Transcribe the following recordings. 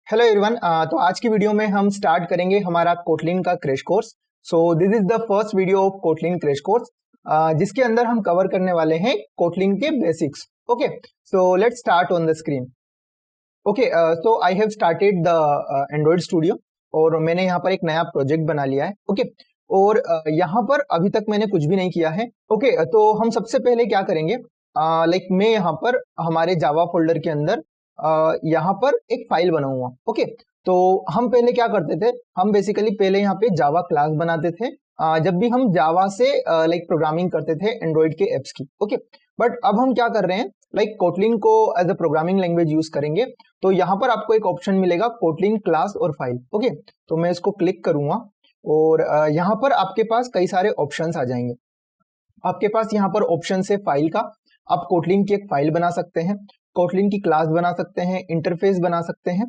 Hello everyone. तो आज की वीडियो में हम स्टार्ट करेंगे हमारा कोटलिन का crash course. So this is the first video of Kotlin crash course, जिसके अंदर हम कवर करने वाले हैं कोटलिन के basics. Okay, so let's start on the screen. Okay, so I have started the Android studio और मैंने यहाँ पर एक नया प्रोजेक्ट बना लिया है। ओके, और यहाँ पर अभी तक मैंने कुछ भी नहीं किया है। ओके, तो हम सबसे पहले क्या करेंगे, मैं यहाँ पर हमारे जावा फोल्डर के अंदर यहाँ पर एक फाइल बनाऊंगा। ओके, तो हम पहले क्या करते थे, हम बेसिकली पहले यहाँ पे जावा क्लास बनाते थे जब भी हम जावा से प्रोग्रामिंग करते थे एंड्रॉइड के एप्स की। ओके, बट अब हम क्या कर रहे हैं, कोटलिन को as a programming language use करेंगे। तो यहाँ पर आपको एक ऑप्शन मिलेगा कोटलिन क्लास और फाइल। ओके, तो मैं इसको क्लिक करूंगा और यहाँ पर आपके पास कई सारे ऑप्शंस आ जाएंगे। आपके पास यहाँ पर ऑप्शन है फाइल का, आप कोटलिन की एक फाइल बना सकते हैं, कोटलिन की क्लास बना सकते हैं, इंटरफेस बना सकते हैं,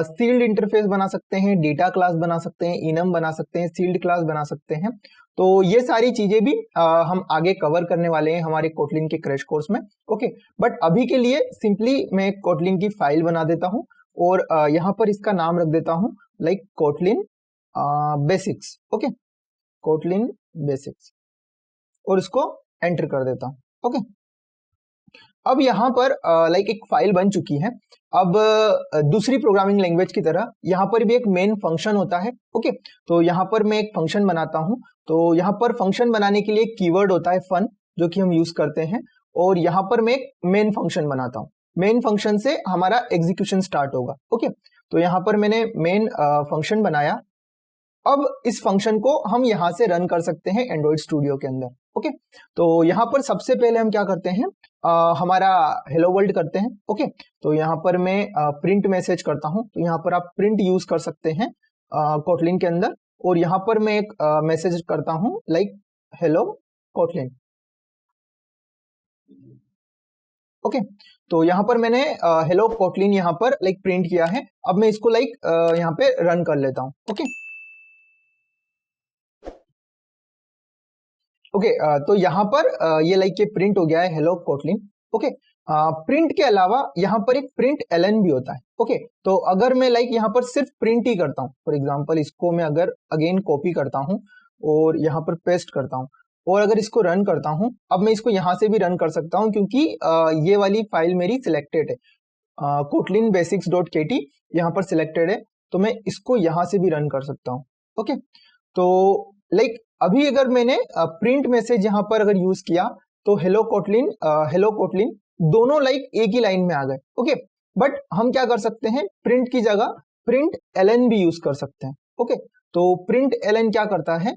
सील्ड इंटरफेस बना सकते हैं, डेटा क्लास बना सकते हैं, इनम बना सकते हैं, सील्ड क्लास बना सकते हैं। तो ये सारी चीजें भी हम आगे कवर करने वाले हैं हमारे कोटलिन के क्रैश कोर्स में। ओके, बट अभी के लिए सिंपली मैं कोटलिन की फाइल बना देता हूं और यहाँ पर इसका नाम रख देता हूं Kotlin basics. Okay, Kotlin basics, और इसको एंटर कर देता हूं। ओके, अब यहाँ पर एक फाइल बन चुकी है। अब दूसरी प्रोग्रामिंग लैंग्वेज की तरह यहाँ पर भी एक मेन फंक्शन होता है। ओके, तो यहाँ पर मैं एक फंक्शन बनाता हूँ। तो यहाँ पर फंक्शन बनाने के लिए एक कीवर्ड होता है फन, जो कि हम यूज करते हैं, और यहाँ पर मैं एक मेन फंक्शन बनाता हूँ। मेन फंक्शन से हमारा एग्जीक्यूशन स्टार्ट होगा। ओके, तो यहाँ पर मैंने मेन फंक्शन बनाया। अब इस फंक्शन को हम यहाँ से रन कर सकते हैं एंड्रॉइड स्टूडियो के अंदर। ओके, तो यहाँ पर सबसे पहले हम क्या करते हैं, हमारा हेलो वर्ल्ड करते हैं। ओके, तो यहाँ पर मैं प्रिंट मैसेज करता हूँ। तो यहाँ पर आप प्रिंट यूज कर सकते हैं कोटलिन के अंदर, और यहाँ पर मैं एक मैसेज करता हूँ हेलो कोटलिन। ओके, तो यहाँ पर मैंने हेलो कोटलिन यहाँ पर प्रिंट किया है। अब मैं इसको यहाँ पे रन कर लेता हूँ। ओके, तो यहाँ पर ये प्रिंट हो गया है हेलो कोटलिन। ओके, प्रिंट के अलावा यहाँ पर एक प्रिंट एलन भी होता है। ओके, तो अगर मैं यहाँ पर सिर्फ प्रिंट ही करता हूँ, फॉर एग्जांपल इसको मैं अगर अगेन कॉपी करता हूँ और यहाँ पर पेस्ट करता हूँ और अगर इसको रन करता हूँ, अब मैं इसको यहाँ से भी रन कर सकता हूँ क्योंकि ये वाली फाइल मेरी सिलेक्टेड है, कोटलिन बेसिक्स डॉट केटी यहाँ पर सिलेक्टेड है, तो मैं इसको यहाँ से भी रन कर सकता हूँ। ओके, तो अभी अगर मैंने प्रिंट मैसेज यहाँ पर अगर यूज किया तो हेलो कोटलिन दोनों एक ही लाइन में आ गए। ओके, बट हम क्या कर सकते हैं, प्रिंट की जगह प्रिंट एलन भी यूज कर सकते हैं। ओके, तो प्रिंट एलन क्या करता है,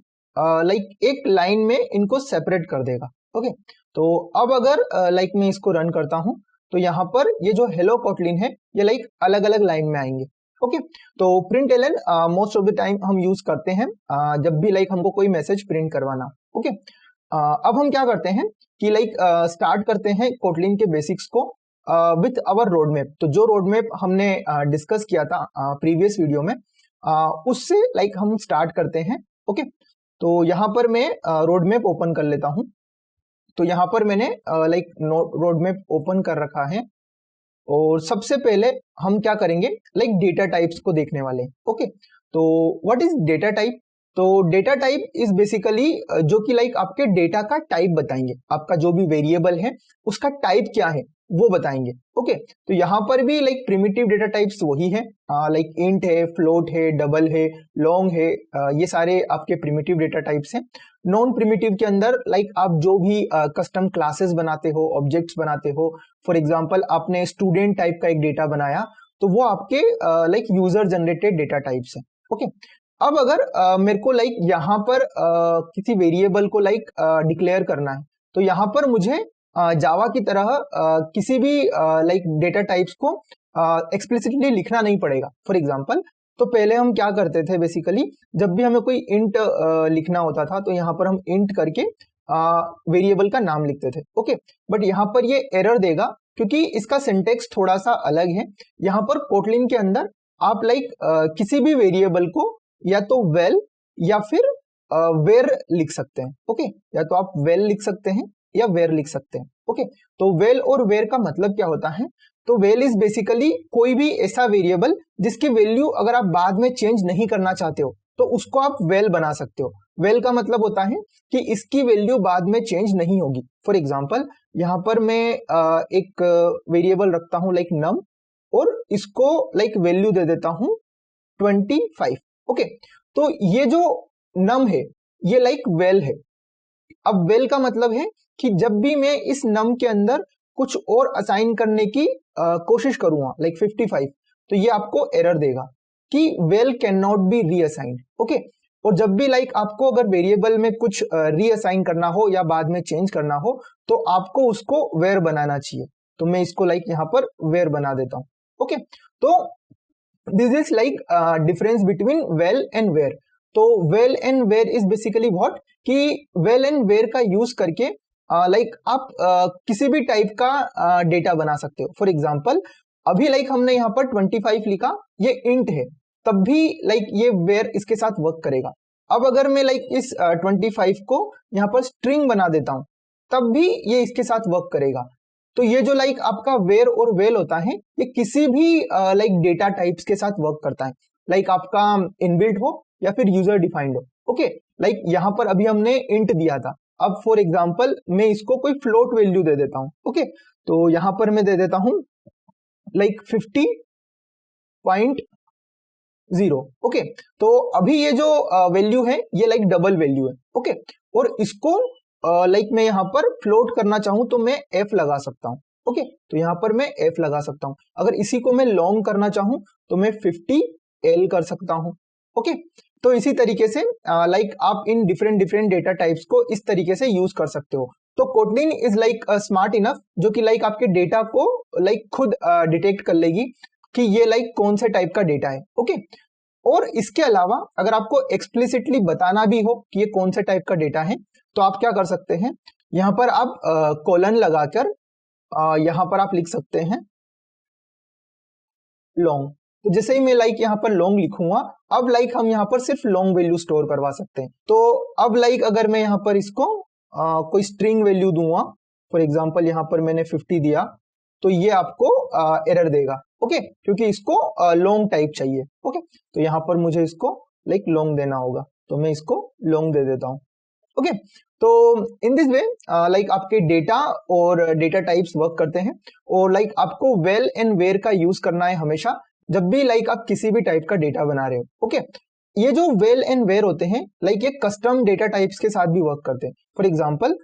एक लाइन में इनको सेपरेट कर देगा। ओके, तो अब अगर मैं इसको रन करता हूं तो यहाँ पर ये जो हेलो कोटलिन है ये अलग अलग लाइन में आएंगे। ओके, तो println most of the time हम यूज करते हैं जब भी हमको कोई मैसेज प्रिंट करवाना। ओके, अब हम क्या करते हैं कि स्टार्ट करते हैं कोटलिन के बेसिक्स को विथ आवर रोड मैप। तो जो रोड मैप हमने डिस्कस किया था प्रीवियस वीडियो में, उससे हम स्टार्ट करते हैं। ओके, तो यहाँ पर मैं रोड मैप ओपन कर लेता हूँ। तो यहाँ पर मैंने रोड मैप ओपन कर रखा है और सबसे पहले हम क्या करेंगे, डेटा टाइप्स को देखने वाले। ओके, तो व्हाट इज डेटा टाइप? तो डेटा टाइप इज बेसिकली जो कि आपके डेटा का टाइप बताएंगे, आपका जो भी वेरिएबल है उसका टाइप क्या है वो बताएंगे। ओके, तो यहाँ पर भी प्रिमिटिव डेटा टाइप्स वही है, इंट है, फ्लोट है, डबल है, लॉन्ग है, ये सारे आपके प्रिमिटिव डेटा टाइप्स हैं। नॉन प्रिमिटिव के अंदर आप जो भी कस्टम क्लासेस बनाते हो, ऑब्जेक्ट्स बनाते हो, फॉर एग्जांपल आपने स्टूडेंट टाइप का एक डेटा बनाया तो वो आपके यूजर जनरेटेड डेटा टाइप्स है। ओके, अब अगर मेरे को यहाँ पर किसी वेरिएबल को डिक्लेयर करना है तो यहाँ पर मुझे जावा की तरह किसी भी डेटा टाइप्स को एक्सप्लिसिटली लिखना नहीं पड़ेगा। फॉर एग्जांपल, तो पहले हम क्या करते थे, बेसिकली जब भी हमें कोई इंट लिखना होता था तो यहाँ पर हम इंट करके वेरिएबल का नाम लिखते थे। ओके, बट यहाँ पर ये एरर देगा क्योंकि इसका सिंटेक्स थोड़ा सा अलग है। यहाँ पर कोटलिन के अंदर आप किसी भी वेरिएबल को या तो वेल या फिर वेर लिख सकते हैं। ओके, या तो आप वेल लिख सकते हैं या वेर लिख सकते हैं। ओके, तो वेल और वेर का मतलब क्या होता है, तो वेल इज बेसिकली कोई भी ऐसा वेरिएबल जिसकी वैल्यू अगर आप बाद में चेंज नहीं करना चाहते हो तो उसको आप वेल बना सकते हो। वेल का मतलब होता है कि इसकी वैल्यू बाद में चेंज नहीं होगी। फॉर एग्जाम्पल यहाँ पर मैं एक वेरिएबल रखता हूं लाइक नम और इसको लाइक वैल्यू दे देता हूं 25। ओके, तो ये जो नम है ये लाइक वेल है। अब वेल का मतलब है कि जब भी मैं इस नम के अंदर कुछ और असाइन करने की कोशिश करूंगा लाइक 55, तो ये आपको एरर देगा कि val can not be reassigned. Okay, और जब भी लाइक आपको अगर वेरिएबल में कुछ रीअसाइन करना हो या बाद में चेंज करना हो तो आपको उसको वेयर बनाना चाहिए। तो मैं इसको लाइक यहाँ पर वेयर बना देता हूं। ओके, तो this is like difference between val and var. तो val and var is basically what कि वेल एंड वेयर का यूज करके लाइक आप किसी भी टाइप का डेटा बना सकते हो। फॉर एग्जाम्पल अभी लाइक हमने यहाँ पर 25 लिखा, ये इंट है, तब भी लाइक ये वेयर इसके साथ वर्क करेगा। अब अगर मैं लाइक इस 25 को यहाँ पर स्ट्रिंग बना देता हूं तब भी ये इसके साथ वर्क करेगा। तो ये जो लाइक आपका वेयर और वेल होता है ये किसी भी लाइक डेटा टाइप्स के साथ वर्क करता है, लाइक आपका इनबिल्ट हो या फिर यूजर डिफाइंड हो। ओके, लाइक यहाँ पर अभी हमने इंट दिया था, अब फॉर एग्जाम्पल मैं इसको कोई फ्लोट वैल्यू दे देता हूं। ओके, तो यहाँ पर मैं दे देता हूं लाइक 50.0। ओके, तो अभी ये जो वैल्यू है ये लाइक डबल वैल्यू है। ओके, और इसको लाइक मैं यहाँ पर फ्लोट करना चाहूं तो मैं एफ लगा सकता हूं। ओके, तो यहाँ पर मैं एफ लगा सकता हूं। अगर इसी को मैं लॉन्ग करना चाहूं तो मैं 50L कर सकता हूं। ओके, तो इसी तरीके से लाइक आप इन डिफरेंट डेटा टाइप्स को इस तरीके से यूज कर सकते हो। तो Kotlin is like smart enough जो कि लाइक आपके डेटा को लाइक खुद डिटेक्ट कर लेगी कि ये लाइक कौन से टाइप का डेटा है। ओके, और इसके अलावा अगर आपको एक्सप्लिसिटली बताना भी हो कि ये कौन से टाइप का डेटा है तो आप क्या कर सकते हैं, यहाँ पर आप कोलन लगाकर यहाँ पर आप लिख सकते हैं लॉन्ग। तो जैसे ही मैं लाइक यहाँ पर लॉन्ग लिखूंगा अब लाइक हम यहाँ पर सिर्फ लॉन्ग वैल्यू स्टोर करवा सकते हैं। तो अब लाइक अगर मैं यहाँ पर इसको कोई स्ट्रिंग वैल्यू दूंगा, फॉर एग्जांपल यहाँ पर मैंने 50 दिया तो ये आपको एरर देगा। ओके, क्योंकि इसको लॉन्ग टाइप चाहिए। ओके, तो यहाँ पर मुझे इसको लाइक लॉन्ग देना होगा तो मैं इसको लॉन्ग दे देता हूँ। ओके, तो इन दिस वे लाइक आपके डेटा और डेटा टाइप्स वर्क करते हैं और लाइक आपको वेल एंड वेयर का यूज करना है हमेशा जब भी लाइक आप किसी भी टाइप का डेटा बना रहे हो। ओके, ये जो वेल एंड वेयर होते हैं लाइक ये कस्टम डेटा टाइप्स के साथ भी वर्क करते हैं। फॉर एग्जांपल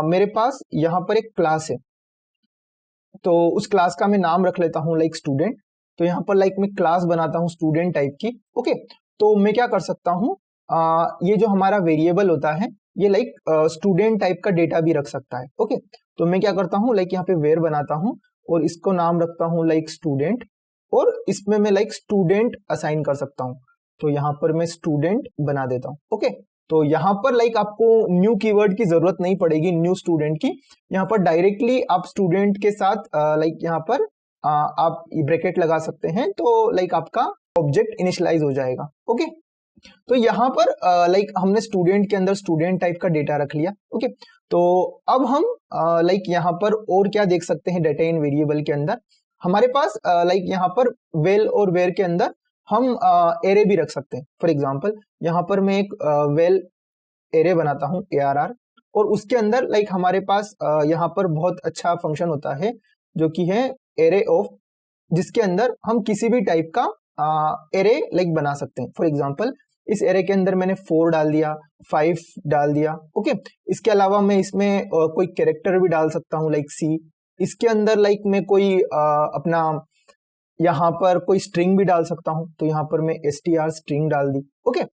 मेरे पास यहाँ पर एक क्लास है तो उस क्लास का मैं नाम रख लेता हूँ लाइक स्टूडेंट। तो यहाँ पर लाइक मैं क्लास बनाता हूँ स्टूडेंट टाइप की। ओके, तो मैं क्या कर सकता हूँ, ये जो हमारा वेरिएबल होता है ये लाइक स्टूडेंट टाइप का डेटा भी रख सकता है। ओके, तो मैं क्या करता हूँ लाइक यहाँ पे वेयर बनाता हूँ और इसको नाम रखता हूँ लाइक स्टूडेंट और इसमें मैं लाइक स्टूडेंट असाइन कर सकता हूँ। तो यहाँ पर मैं स्टूडेंट बना देता हूँ। ओके, तो यहाँ पर लाइक आपको न्यू कीवर्ड की जरूरत नहीं पड़ेगी न्यू स्टूडेंट की, यहाँ पर डायरेक्टली आप स्टूडेंट के साथ लाइक यहाँ पर आप ब्रैकेट लगा सकते हैं तो लाइक आपका ऑब्जेक्ट इनिशियलाइज हो जाएगा। ओके, तो यहाँ पर लाइक हमने स्टूडेंट के अंदर स्टूडेंट टाइप का डेटा रख लिया। ओके, तो अब हम लाइक यहाँ पर और क्या देख सकते हैं डेटा इन वेरिएबल के अंदर हमारे पास लाइक यहाँ पर वेल और वेयर के अंदर हम एरे भी रख सकते हैं। फॉर एग्जांपल यहाँ पर मैं एक वेल एरे बनाता हूँ ARR और उसके अंदर लाइक हमारे पास यहाँ पर बहुत अच्छा फंक्शन होता है जो कि है एरे ऑफ, जिसके अंदर हम किसी भी टाइप का एरे लाइक बना सकते हैं। फॉर एग्जांपल इस एरे के अंदर मैंने 4 डाल दिया, 5 डाल दिया। ओके, इसके अलावा मैं इसमें कोई कैरेक्टर भी डाल सकता हूँ लाइक C। इसके अंदर लाइक मैं कोई अपना यहाँ पर कोई स्ट्रिंग भी डाल सकता हूँ तो यहाँ पर मैं str स्ट्रिंग डाल दी। ओके,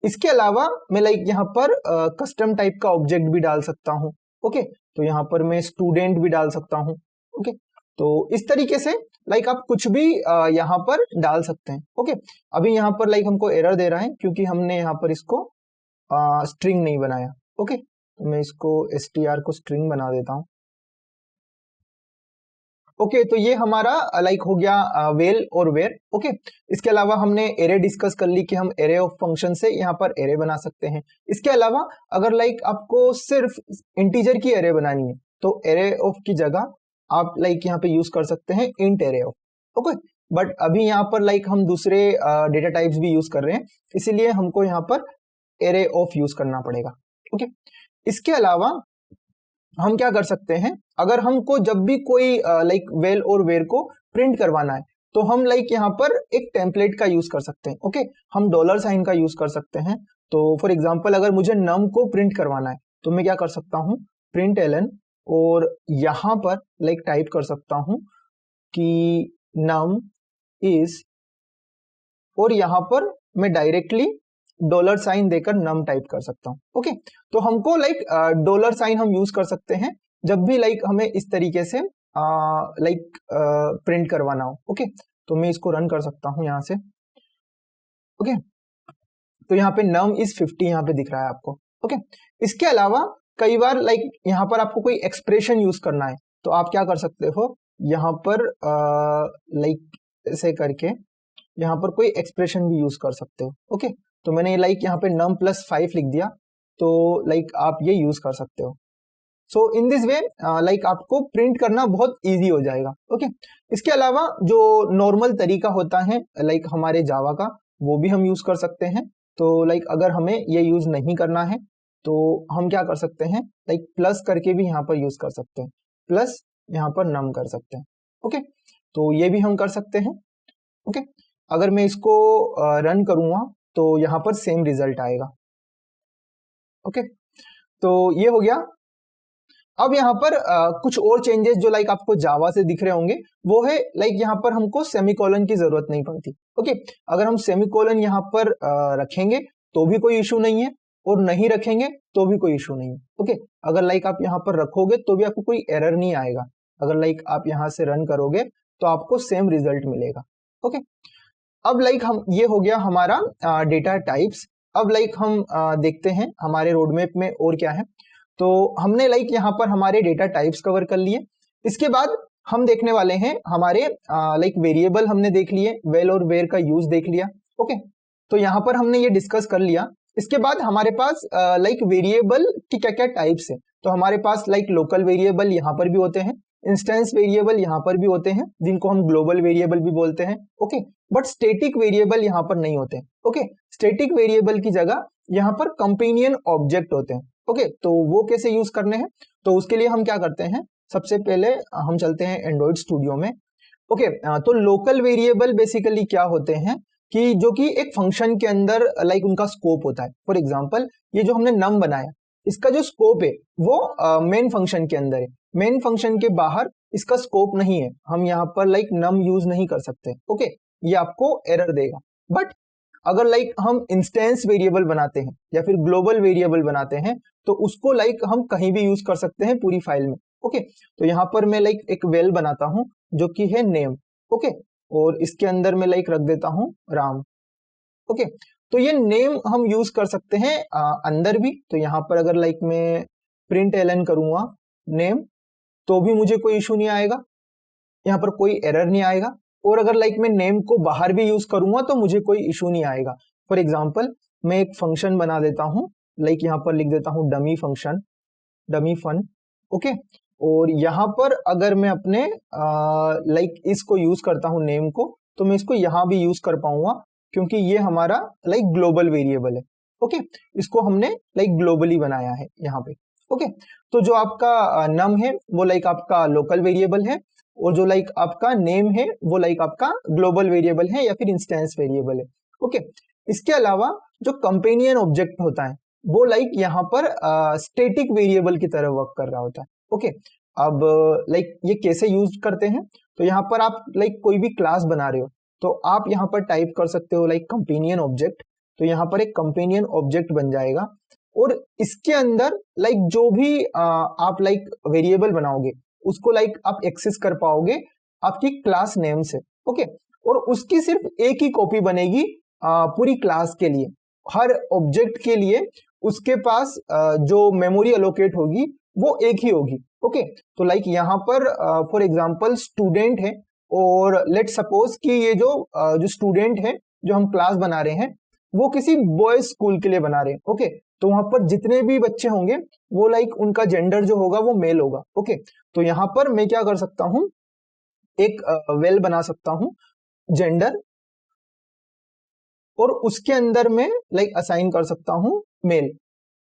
इसके अलावा मैं लाइक यहाँ पर कस्टम टाइप का ऑब्जेक्ट भी डाल सकता हूँ। ओके, तो यहाँ पर मैं स्टूडेंट भी डाल सकता हूँ। ओके, तो इस तरीके से लाइक आप कुछ भी यहाँ पर डाल सकते हैं। ओके, अभी यहाँ पर लाइक हमको एरर दे रहा है क्योंकि हमने यहाँ पर इसको स्ट्रिंग नहीं बनाया। ओके, तो मैं इसको str को स्ट्रिंग बना देता हूँ। ओके, तो ये हमारा लाइक हो गया वेल और वेयर। ओके, इसके अलावा हमने एरे डिस्कस कर ली कि हम एरे ऑफ फंक्शन से यहाँ पर एरे बना सकते हैं। इसके अलावा अगर लाइक आपको सिर्फ इंटीजर की एरे बनानी है तो एरे ऑफ की जगह आप लाइक यहाँ पे यूज कर सकते हैं int array of, okay. But अभी यहाँ पर लाइक हम दूसरे डेटा टाइप्स भी यूज कर रहे हैं, इसीलिए हमको यहाँ पर एरे ऑफ यूज करना पड़ेगा, ओके। इसके अलावा हम क्या कर सकते हैं, अगर हमको जब भी कोई लाइक वेल और वेयर को प्रिंट करवाना है तो हम लाइक यहाँ पर एक टेम्पलेट का यूज कर सकते हैं, ओके। हम डॉलर साइन का यूज कर सकते हैं। तो फॉर एग्जांपल अगर मुझे नम को प्रिंट करवाना है तो मैं क्या कर सकता हूँ, प्रिंट एलन, और यहाँ पर लाइक टाइप कर सकता हूँ कि नम इज, और यहाँ पर मैं डायरेक्टली डॉलर साइन देकर नम टाइप कर सकता हूँ, ओके। तो हमको लाइक डॉलर साइन हम यूज कर सकते हैं जब भी लाइक हमें इस तरीके से लाइक प्रिंट करवाना हो, ओके। तो मैं इसको रन कर सकता हूँ यहाँ से, ओके। तो यहाँ पे नम इज 50 यहाँ पे दिख रहा है आपको, ओके। इसके अलावा कई बार लाइक यहाँ पर आपको कोई एक्सप्रेशन यूज करना है तो आप क्या कर सकते हो, यहाँ पर लाइक ऐसे करके यहाँ पर कोई एक्सप्रेशन भी यूज कर सकते हो, ओके। तो मैंने लाइक यहाँ पे num +5 लिख दिया, तो लाइक आप ये यूज कर सकते हो। सो इन दिस वे लाइक आपको प्रिंट करना बहुत इजी हो जाएगा, ओके। इसके अलावा जो नॉर्मल तरीका होता है लाइक हमारे जावा का, वो भी हम यूज कर सकते हैं। तो लाइक अगर हमें ये यूज नहीं करना है तो हम क्या कर सकते हैं, लाइक प्लस करके भी यहाँ पर यूज कर सकते हैं, प्लस यहाँ पर नम कर सकते हैं, ओके। तो ये भी हम कर सकते हैं, ओके। अगर मैं इसको रन करूंगा तो यहाँ पर सेम रिजल्ट आएगा, ओके। तो ये हो गया। अब यहाँ पर कुछ और चेंजेस जो लाइक आपको जावा से दिख रहे होंगे वो है लाइक यहाँ पर हमको सेमीकोलन की जरूरत नहीं पड़ती, ओके। अगर हम सेमीकोलन यहाँ पर रखेंगे तो भी कोई इशू नहीं है, और नहीं रखेंगे तो भी कोई इशू नहीं है, ओके। अगर लाइक आप यहाँ पर रखोगे तो भी आपको कोई एरर नहीं आएगा, अगर लाइक आप यहाँ से रन करोगे तो आपको सेम रिजल्ट मिलेगा, ओके। अब लाइक हम, ये हो गया हमारा डेटा टाइप्स। अब लाइक हम देखते हैं हमारे रोडमैप में और क्या है। तो हमने लाइक यहाँ पर हमारे डेटा टाइप्स कवर कर लिए। इसके बाद हम देखने वाले हैं हमारे लाइक वेरिएबल हमने देख लिए, वेल और वेयर का यूज देख लिया, ओके। तो यहाँ पर हमने ये डिस्कस कर लिया। इसके बाद हमारे पास लाइक वेरिएबल की क्या क्या टाइप्स है। तो हमारे पास लाइक लोकल वेरिएबल यहाँ पर भी होते हैं, इंस्टेंस वेरिएबल यहाँ पर भी होते हैं जिनको हम ग्लोबल वेरिएबल भी बोलते हैं, ओके। बट स्टैटिक वेरिएबल यहाँ पर नहीं होते, ओके। स्टैटिक वेरिएबल की जगह यहाँ पर कंपेनियन ऑब्जेक्ट होते हैं, ओके। तो वो कैसे यूज करने हैं, तो उसके लिए हम क्या करते हैं, सबसे पहले हम चलते हैं एंड्रॉइड स्टूडियो में, ओके। तो लोकल वेरिएबल बेसिकली क्या होते हैं कि जो कि एक फंक्शन के अंदर लाइक उनका स्कोप होता है। फॉर एग्जांपल ये जो हमने नम बनाया, इसका जो स्कोप है वो मेन फंक्शन के अंदर है, मेन फंक्शन के बाहर इसका स्कोप नहीं है। हम यहाँ पर लाइक नम यूज नहीं कर सकते, ओके। ये आपको एरर देगा। बट अगर लाइक हम इंस्टेंस वेरिएबल बनाते हैं या फिर ग्लोबल वेरिएबल बनाते हैं तो उसको लाइक हम कहीं भी यूज कर सकते हैं पूरी फाइल में, ओके। तो यहाँ पर मैं लाइक एक वेल बनाता हूं जो कि है नेम, ओके, और इसके अंदर मैं लाइक रख देता हूं राम, ओके। तो ये नेम हम यूज कर सकते हैं अंदर भी। तो यहाँ पर अगर लाइक मैं प्रिंट एलन करूंगा नेम तो भी मुझे कोई इशू नहीं आएगा, यहाँ पर कोई एरर नहीं आएगा। और अगर लाइक मैं नेम को बाहर भी यूज करूंगा तो मुझे कोई इशू नहीं आएगा। फॉर एग्जांपल मैं एक फंक्शन बना देता हूं, लाइक यहाँ पर लिख देता हूं dummy function, dummy fun, okay. और यहाँ पर अगर मैं अपने लाइक इसको यूज करता हूं नेम को, तो मैं इसको यहाँ भी यूज कर पाऊंगा क्योंकि ये हमारा लाइक ग्लोबल वेरिएबल है, ओके। इसको हमने लाइक ग्लोबली बनाया है यहाँ पे, ओके। तो जो आपका नम है वो लाइक आपका लोकल वेरिएबल है, और जो लाइक आपका नेम है वो लाइक आपका ग्लोबल वेरिएबल है या फिर इंस्टेंस वेरिएबल है, ओके। इसके अलावा जो कंपेनियन ऑब्जेक्ट होता है वो लाइक यहाँ पर स्टैटिक वेरिएबल की तरह वर्क कर रहा होता है, ओके। अब लाइक ये कैसे यूज करते हैं, तो यहाँ पर आप लाइक कोई भी क्लास बना रहे हो तो आप यहाँ पर टाइप कर सकते हो लाइक कंपेनियन ऑब्जेक्ट। तो यहाँ पर एक कंपेनियन ऑब्जेक्ट बन जाएगा, और इसके अंदर लाइक जो भी आप लाइक वेरिएबल बनाओगे उसको लाइक आप एक्सेस कर पाओगे आपकी क्लास नेम से, ओके। और उसकी सिर्फ एक ही कॉपी बनेगी पूरी क्लास के लिए। हर ऑब्जेक्ट के लिए उसके पास जो मेमोरी एलोकेट होगी वो एक ही होगी, ओके। तो लाइक यहाँ पर फॉर एग्जांपल स्टूडेंट है, और लेट सपोज कि ये जो स्टूडेंट है जो हम क्लास बना रहे हैं वो किसी बॉयज स्कूल के लिए बना रहे हैं, ओके। तो वहां पर जितने भी बच्चे होंगे वो लाइक उनका जेंडर जो होगा वो मेल होगा। ओके, तो यहाँ पर मैं क्या कर सकता हूँ, एक वेल बना सकता हूँ जेंडर, और उसके अंदर में लाइक असाइन कर सकता हूँ मेल,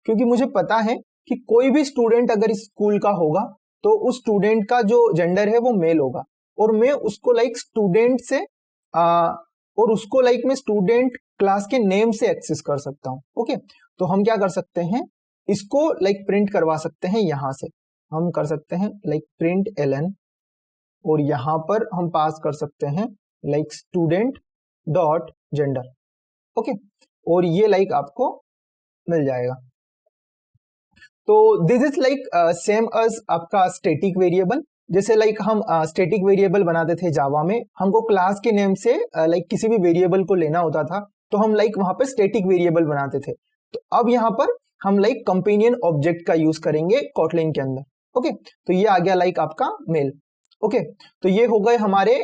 क्योंकि मुझे पता है कि कोई भी स्टूडेंट अगर इस स्कूल का होगा तो उस स्टूडेंट का जो जेंडर है वो मेल होगा, और मैं उसको लाइक स्टूडेंट से और उसको लाइक मैं स्टूडेंट क्लास के नेम से एक्सेस कर सकता हूँ। ओके, तो हम क्या कर सकते हैं, इसको लाइक प्रिंट करवा सकते हैं, यहां से हम कर सकते हैं लाइक प्रिंट ln, और यहां पर हम पास कर सकते हैं like student dot gender. Okay, और ये लाइक आपको मिल जाएगा। तो this is like same as आपका स्टैटिक वेरिएबल। जैसे लाइक हम स्टैटिक वेरिएबल बनाते थे जावा में, हमको क्लास के नेम से लाइक किसी भी वेरिएबल को लेना होता था, तो हम लाइक वहां पर स्टैटिक वेरिएबल बनाते थे। तो अब यहाँ पर हम लाइक कंपेनियन ऑब्जेक्ट का यूज करेंगे कोटलिन के अंदर। ओके, तो ये आ गया लाइक आपका मेल। ओके, तो ये हो गए हमारे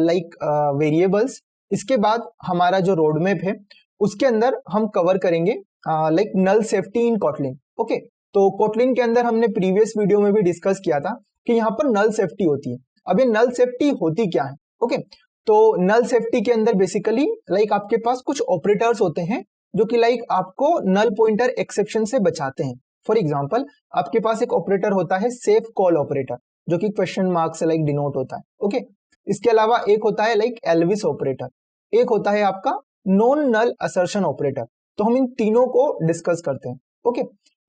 लाइक वेरिएबल्स। इसके बाद हमारा जो रोड मैप है उसके अंदर हम कवर करेंगे like null safety in Kotlin. Okay, तो कोटलिन के अंदर हमने प्रीवियस वीडियो में भी डिस्कस किया था कि यहाँ पर नल सेफ्टी होती है। अब ये नल सेफ्टी होती क्या है? ओके, तो नल सेफ्टी के अंदर बेसिकली लाइक आपके पास कुछ ऑपरेटर्स होते हैं जो कि लाइक आपको नल पॉइंटर एक्सेप्शन से बचाते हैं। फॉर एग्जांपल, आपके पास एक ऑपरेटर होता है सेफ कॉल ऑपरेटर, जो कि क्वेश्चन मार्क से लाइक डिनोट होता है। ओके, इसके अलावा एक होता है लाइक एल्विस ऑपरेटर, एक होता है आपका नॉन नल असर्शन ऑपरेटर। तो हम इन तीनों को डिस्कस करते हैं। ओके,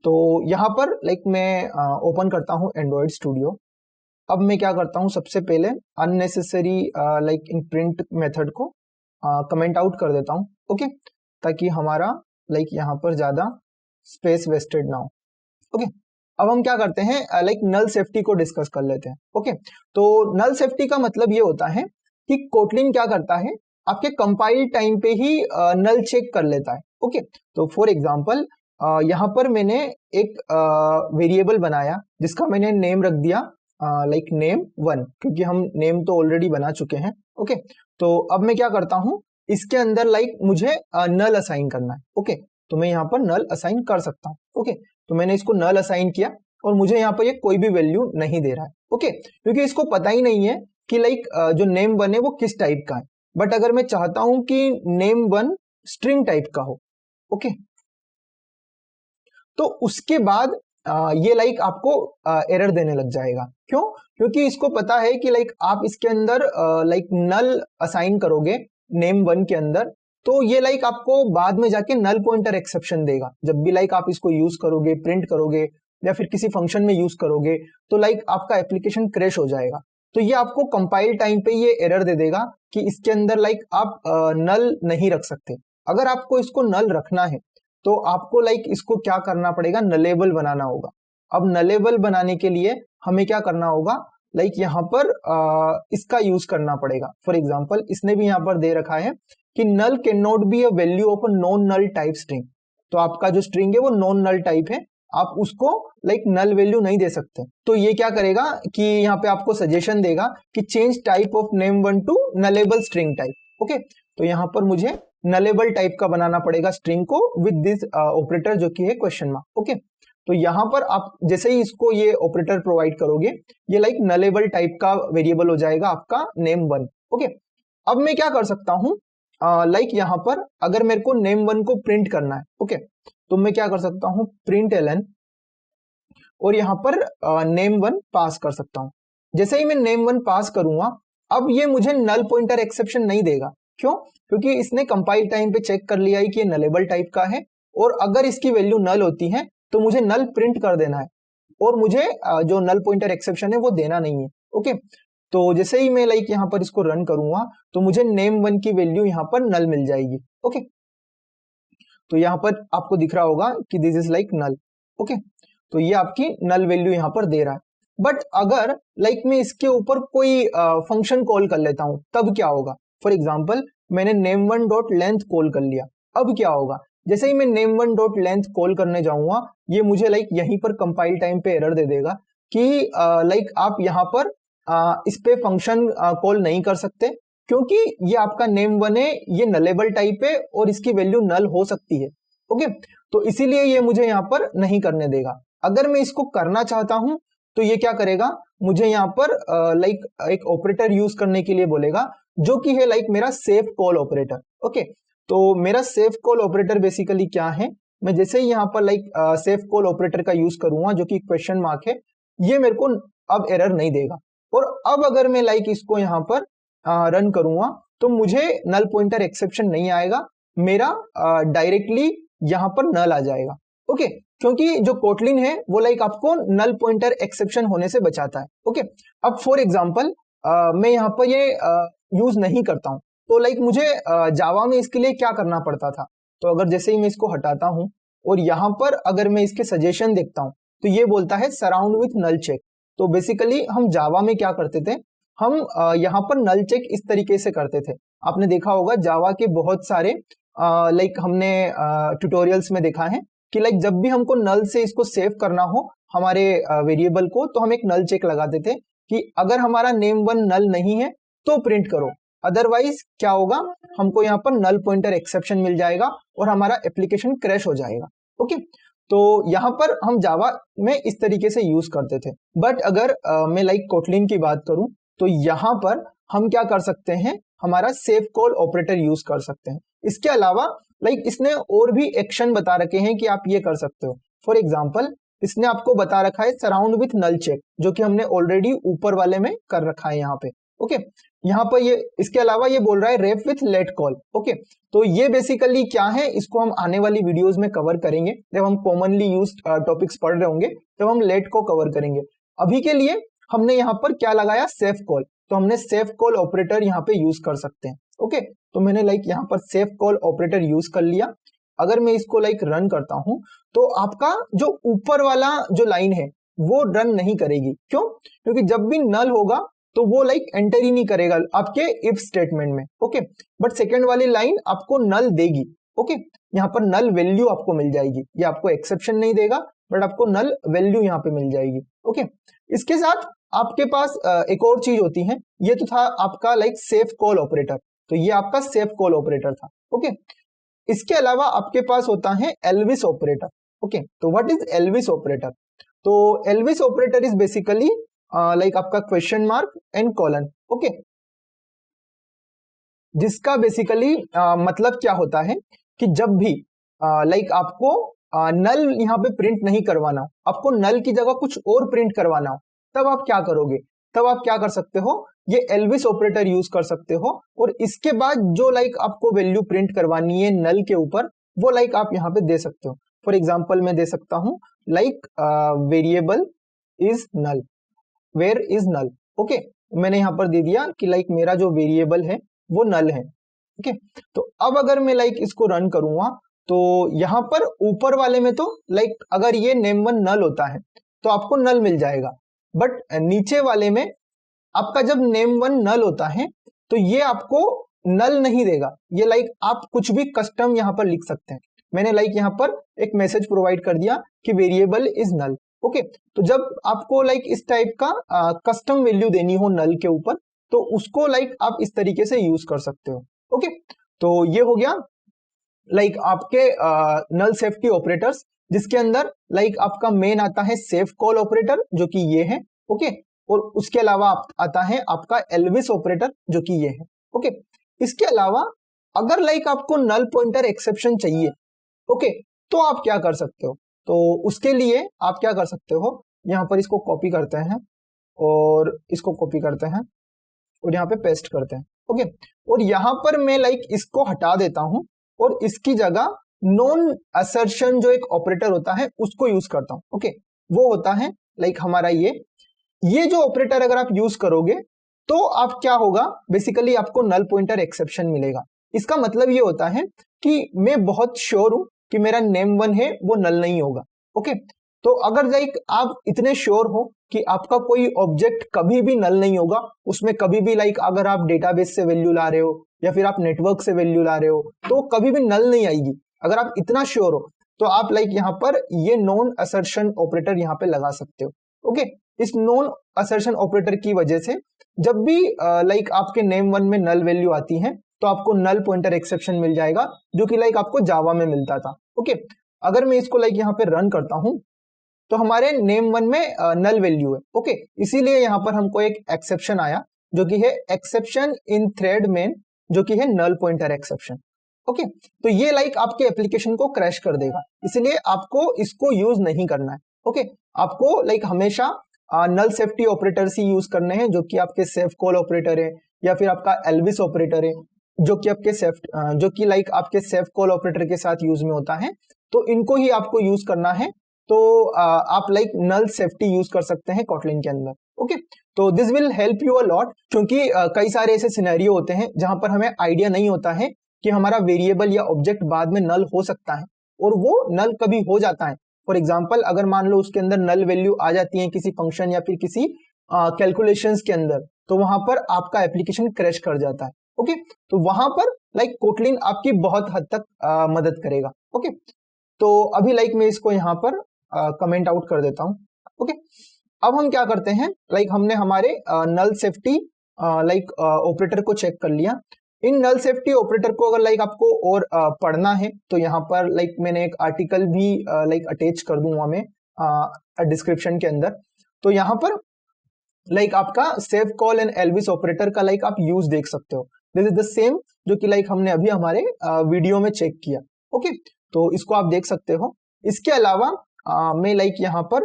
तो यहाँ पर लाइक मैं ओपन करता हूँ एंड्रॉइड स्टूडियो। अब मैं क्या करता हूँ, सबसे पहले unnecessary like in print method को कमेंट आउट कर देता हूँ। ओके, ताकि हमारा लाइक यहाँ पर ज्यादा स्पेस वेस्टेड ना हो। ओके, अब हम क्या करते हैं, लाइक नल सेफ्टी को डिस्कस कर लेते हैं। ओके, तो नल सेफ्टी का मतलब ये होता है कि कोटलिन क्या करता है, आपके कंपाइल टाइम पे ही नल चेक कर लेता है। ओके, तो फॉर एग्जांपल यहाँ पर मैंने एक वेरिएबल बनाया जिसका मैंने नेम रख दिया लाइक नेम 1, क्योंकि हम नेम तो ऑलरेडी बना चुके हैं। ओके, तो अब मैं क्या करता हूँ, इसके अंदर लाइक मुझे नल असाइन करना है। ओके, तो मैं यहाँ पर नल असाइन कर सकता हूँ। ओके, तो मैंने इसको नल असाइन किया और मुझे यहाँ पर ये कोई भी वैल्यू नहीं दे रहा है। ओके, क्योंकि इसको पता ही नहीं है कि लाइक जो नेम 1 है वो किस टाइप का है। बट अगर मैं चाहता हूं कि नेम 1 स्ट्रिंग टाइप का हो, ओके, तो उसके बाद ये लाइक आपको एरर देने लग जाएगा। क्यों? क्योंकि इसको पता है कि लाइक आप इसके अंदर लाइक नल असाइन करोगे नेम 1 के अंदर, तो ये लाइक आपको बाद में जाके नल पॉइंटर एक्सेप्शन देगा। जब भी लाइक आप इसको यूज करोगे, प्रिंट करोगे या फिर किसी फंक्शन में यूज करोगे, तो लाइक आपका एप्लीकेशन क्रैश हो जाएगा। तो ये आपको कंपाइल टाइम पे ये एरर दे देगा कि इसके अंदर लाइक आप नल नहीं रख सकते। अगर आपको इसको नल रखना है तो आपको लाइक इसको क्या करना पड़ेगा, नलेबल बनाना होगा। अब नलेबल बनाने के लिए हमें क्या करना होगा, लाइक यहाँ पर इसका यूज करना पड़ेगा। फॉर एग्जाम्पल, इसने भी यहाँ पर दे रखा है कि null can not be a value of a non null type string. तो आपका जो स्ट्रिंग है वो नॉन नल टाइप है, आप उसको लाइक नल वैल्यू नहीं दे सकते। तो ये क्या करेगा कि यहाँ पे आपको सजेशन देगा कि change type of name 1 to nullable string type. Okay, तो यहाँ पर मुझे नलेबल टाइप का बनाना पड़ेगा स्ट्रिंग को विद दिस ऑपरेटर जो कि है क्वेश्चन मार्क। ओके, तो यहाँ पर आप जैसे ही इसको ये ऑपरेटर प्रोवाइड करोगे, ये लाइक नलेबल टाइप का वेरिएबल हो जाएगा आपका नेम 1। ओके, अब मैं क्या कर सकता हूँ, लाइक यहाँ पर अगर मेरे को नेम 1 को प्रिंट करना है, ओके, तो मैं क्या कर सकता हूँ, प्रिंट ln, और यहाँ पर नेम 1 पास कर सकता हूँ। जैसे ही मैं नेम 1 पास करूंगा, अब ये मुझे नल पॉइंटर एक्सेप्शन नहीं देगा। क्यों? क्योंकि इसने कंपाइल टाइम पे चेक कर लिया है कि ये नलेबल टाइप का है, और अगर इसकी वैल्यू नल होती है तो मुझे नल प्रिंट कर देना है, और मुझे जो नल पॉइंटर एक्सेप्शन है वो देना नहीं है। ओके, तो जैसे ही मैं लाइक यहाँ पर इसको रन करूंगा तो मुझे नेम 1 की वैल्यू यहाँ पर नल मिल जाएगी। ओके, तो यहाँ पर आपको दिख रहा होगा कि this is like null. Okay, तो ये आपकी नल वैल्यू यहाँ पर दे रहा है। बट अगर लाइक मैं इसके ऊपर कोई फंक्शन कॉल कर लेता हूँ, तब क्या होगा? फॉर एग्जाम्पल, मैंने नेम 1 डॉट लेंथ कॉल कर लिया, अब क्या होगा? जैसे ही मैं नेम 1 डॉट लेंथ कॉल करने जाऊंगा, ये मुझे लाइक यहीं पर कंपाइल टाइम पे एरर दे देगा कि लाइक आप यहाँ पर इस पे फंक्शन कॉल नहीं कर सकते, क्योंकि ये आपका नेम 1 है, ये नलेबल टाइप है और इसकी वैल्यू नल हो सकती है। ओके, तो इसीलिए ये मुझे यहाँ पर नहीं करने देगा। अगर मैं इसको करना चाहता हूं तो ये क्या करेगा, मुझे यहाँ पर लाइक एक ऑपरेटर यूज करने के लिए बोलेगा, जो कि है लाइक मेरा सेफ कॉल ऑपरेटर। ओके, तो मेरा सेफ कॉल ऑपरेटर बेसिकली क्या है, मैं जैसे ही यहाँ पर लाइक सेफ कॉल ऑपरेटर का यूज करूंगा जो कि क्वेश्चन मार्क है, ये मेरे को अब एरर नहीं देगा। और अब अगर मैं लाइक इसको यहाँ पर रन करूंगा तो मुझे नल पॉइंटर एक्सेप्शन नहीं आएगा, मेरा डायरेक्टली यहाँ पर नल आ जाएगा। ओके, क्योंकि जो कोटलिन है वो लाइक आपको नल पॉइंटर एक्सेप्शन होने से बचाता है। ओके, अब फॉर एग्जांपल मैं यहाँ पर ये यूज नहीं करता हूँ, तो लाइक मुझे जावा में इसके लिए क्या करना पड़ता था। तो अगर जैसे ही मैं इसको हटाता हूँ और यहाँ पर अगर मैं इसके सजेशन देखता हूँ तो ये बोलता है सराउंड विथ नल चेक। तो बेसिकली हम जावा में क्या करते थे, हम यहाँ पर नल चेक इस तरीके से करते थे। आपने देखा होगा जावा के बहुत सारे लाइक हमने ट्यूटोरियल्स में देखा है कि लाइक जब भी हमको नल से इसको सेव करना हो हमारे वेरिएबल को, तो हम एक नल चेक लगाते थे कि अगर हमारा name1 नल नहीं है तो प्रिंट करो, अदरवाइज क्या होगा, हमको यहाँ पर नल पॉइंटर एक्सेप्शन मिल जाएगा और हमारा एप्लीकेशन क्रैश हो जाएगा। ओके, तो यहाँ पर हम जावा में इस तरीके से यूज करते थे। बट अगर मैं लाइक कोटलिन की बात करूं तो यहाँ पर हम क्या कर सकते हैं, हमारा सेफ कॉल ऑपरेटर यूज कर सकते हैं। इसके अलावा लाइक इसने और भी एक्शन बता रखे हैं कि आप ये कर सकते हो। फॉर एग्जाम्पल इसने आपको बता रखा है सराउंड विथ नल चेक, जो कि हमने ऑलरेडी ऊपर वाले में कर रखा है यहाँ पे। ओके, यहाँ पर ये इसके अलावा ये बोल रहा है wrap with let call. Okay, तो ये बेसिकली क्या है, इसको हम आने वाली वीडियोस में कवर करेंगे, जब हम कॉमनली यूज टॉपिक्स पढ़ रहे होंगे तब हम लेट को कवर करेंगे। अभी के लिए हमने यहाँ पर क्या लगाया, सेफ कॉल, तो हमने सेफ कॉल ऑपरेटर यहाँ पे यूज कर सकते हैं। ओके, तो मैंने लाइक यहाँ पर सेफ कॉल ऑपरेटर यूज कर लिया। अगर मैं इसको लाइक रन करता हूं तो आपका जो ऊपर वाला जो लाइन है वो रन नहीं करेगी। क्यों? क्योंकि जब भी नल होगा तो वो लाइक एंटर ही नहीं करेगा आपके इफ स्टेटमेंट में। ओके, बट सेकेंड वाली लाइन आपको नल देगी। ओके, यहाँ पर नल वैल्यू आपको मिल जाएगी, ये आपको एक्सेप्शन नहीं देगा बट आपको नल वैल्यू यहाँ पे मिल जाएगी। ओके, इसके साथ आपके पास एक और चीज होती है, ये तो था आपका लाइक सेफ कॉल ऑपरेटर, तो ये आपका सेफ कॉल ऑपरेटर था। ओके, इसके अलावा आपके पास होता है एल्विस ऑपरेटर। ओके, तो व्हाट इज एल्विस ऑपरेटर? तो Elvis operator is basically like आपका question mark and colon. Okay, जिसका बेसिकली मतलब क्या होता है कि जब भी लाइक आपको नल यहाँ पे प्रिंट नहीं करवाना हो, आपको नल की जगह कुछ और प्रिंट करवाना हो, तब आप क्या करोगे, तब आप क्या कर सकते हो, ये एल्विस ऑपरेटर यूज कर सकते हो। और इसके बाद जो लाइक आपको वैल्यू प्रिंट करवानी है नल के ऊपर, वो लाइक आप यहाँ पे दे सकते हो। फॉर एग्जाम्पल मैं दे सकता हूं like variable is null, where is null. Okay, मैंने यहाँ पर दे दिया कि लाइक मेरा जो वेरिएबल है वो नल है। ओके, तो अब अगर मैं लाइक इसको रन करूंगा तो यहाँ पर ऊपर वाले में तो लाइक अगर ये name1 नल होता है तो आपको नल मिल जाएगा, बट नीचे वाले में आपका जब name1 नल होता है तो ये आपको नल नहीं देगा। ये लाइक आप कुछ भी कस्टम यहाँ पर लिख सकते हैं। मैंने लाइक यहाँ पर एक मैसेज प्रोवाइड कर दिया कि वेरिएबल इज नल। ओके, तो जब आपको लाइक इस टाइप का कस्टम वैल्यू देनी हो नल के ऊपर तो उसको लाइक आप इस तरीके से यूज कर सकते हो। ओके, तो ये हो गया लाइक आपके नल सेफ्टी ऑपरेटर्स, जिसके अंदर लाइक आपका मेन आता है सेफ कॉल ऑपरेटर जो कि ये है। ओके, और उसके अलावा आता है आपका एल्विस ऑपरेटर जो कि ये है। ओके, इसके अलावा अगर लाइक आपको नल पॉइंटर एक्सेप्शन चाहिए, ओके, तो आप क्या कर सकते हो, तो उसके लिए आप क्या कर सकते हो, यहाँ पर इसको कॉपी करते हैं और इसको कॉपी करते हैं और यहाँ पे पेस्ट करते हैं। ओके, और यहाँ पर मैं लाइक इसको हटा देता हूं और इसकी जगह नॉन असर्शन जो एक ऑपरेटर होता है उसको यूज करता हूं। ओके, वो होता है लाइक हमारा ये जो ऑपरेटर अगर आप यूज करोगे तो आप क्या होगा, बेसिकली आपको नल पॉइंटर एक्सेप्शन मिलेगा। इसका मतलब ये होता है कि मैं बहुत श्योर हूं कि मेरा name1 है वो नल नहीं होगा। ओके, तो अगर लाइक आप इतने श्योर हो कि आपका कोई ऑब्जेक्ट कभी भी नल नहीं होगा, उसमें कभी भी लाइक अगर आप डेटाबेस से वैल्यू ला रहे हो या फिर आप नेटवर्क से वैल्यू ला रहे हो तो कभी भी नल नहीं आएगी, अगर आप इतना श्योर हो तो आप लाइक यहाँ पर ये नॉन असर्शन ऑपरेटर यहाँ पे लगा सकते हो। ओके, इस नॉन असर्शन ऑपरेटर की वजह से जब भी लाइक आपके name1 में नल वैल्यू आती है तो आपको नल पॉइंटर एक्सेप्शन मिल जाएगा, जो कि लाइक आपको जावा में मिलता था। ओके, अगर मैं इसको लाइक यहाँ पे रन करता हूँ तो हमारे name1 में नल वैल्यू है। ओके, इसीलिए यहाँ पर हमको एक एक्सेप्शन आया जो कि है एक्सेप्शन इन थ्रेड मेन, जो कि है नल पॉइंटर एक्सेप्शन। ओके, तो ये लाइक आपके एप्लीकेशन को क्रैश कर देगा, इसलिए आपको इसको यूज नहीं करना है। ओके, आपको लाइक हमेशा नल सेफ्टी ऑपरेटर्स ही यूज करने हैं, जो कि आपके सेफ कॉल ऑपरेटर है या फिर आपका एल्विस ऑपरेटर है, जो कि आपके सेफ कॉल ऑपरेटर के साथ यूज में होता है। तो इनको ही आपको यूज करना है। तो आप लाइक नल सेफ्टी यूज कर सकते हैं कॉटलिन के अंदर। ओके, तो this will help you a lot, क्योंकि कई सारे ऐसे सिनेरियो होते हैं जहां पर हमें आइडिया नहीं होता है कि हमारा वेरिएबल या ऑब्जेक्ट बाद में नल हो सकता है, और वो नल कभी हो जाता है। फॉर एग्जाम्पल, अगर मान लो उसके अंदर नल वैल्यू आ जाती है किसी फंक्शन या फिर किसी कैलकुलेशंस के अंदर, तो वहां पर आपका एप्लीकेशन क्रैश कर जाता है। ओके, तो वहां पर लाइक कोटलिन आपकी बहुत हद तक मदद करेगा। ओके, तो अभी लाइक मैं इसको यहाँ पर कमेंट आउट कर देता हूँ। ओके, अब हम क्या करते हैं, लाइक हमने हमारे नल सेफ्टी लाइक ऑपरेटर को चेक कर लिया। इन नल सेफ्टी ऑपरेटर को अगर लाइक आपको और पढ़ना है तो यहाँ पर लाइक मैंने एक आर्टिकल भी लाइक अटैच कर दूंगा मैं डिस्क्रिप्शन के अंदर। तो यहाँ पर लाइक आपका safe call and Elvis operator का लाइक आप यूज देख सकते हो। दिस इज द सेम जो कि लाइक हमने अभी हमारे वीडियो में चेक किया। ओके, तो इसको आप देख सकते हो। इसके अलावा मैं लाइक यहाँ पर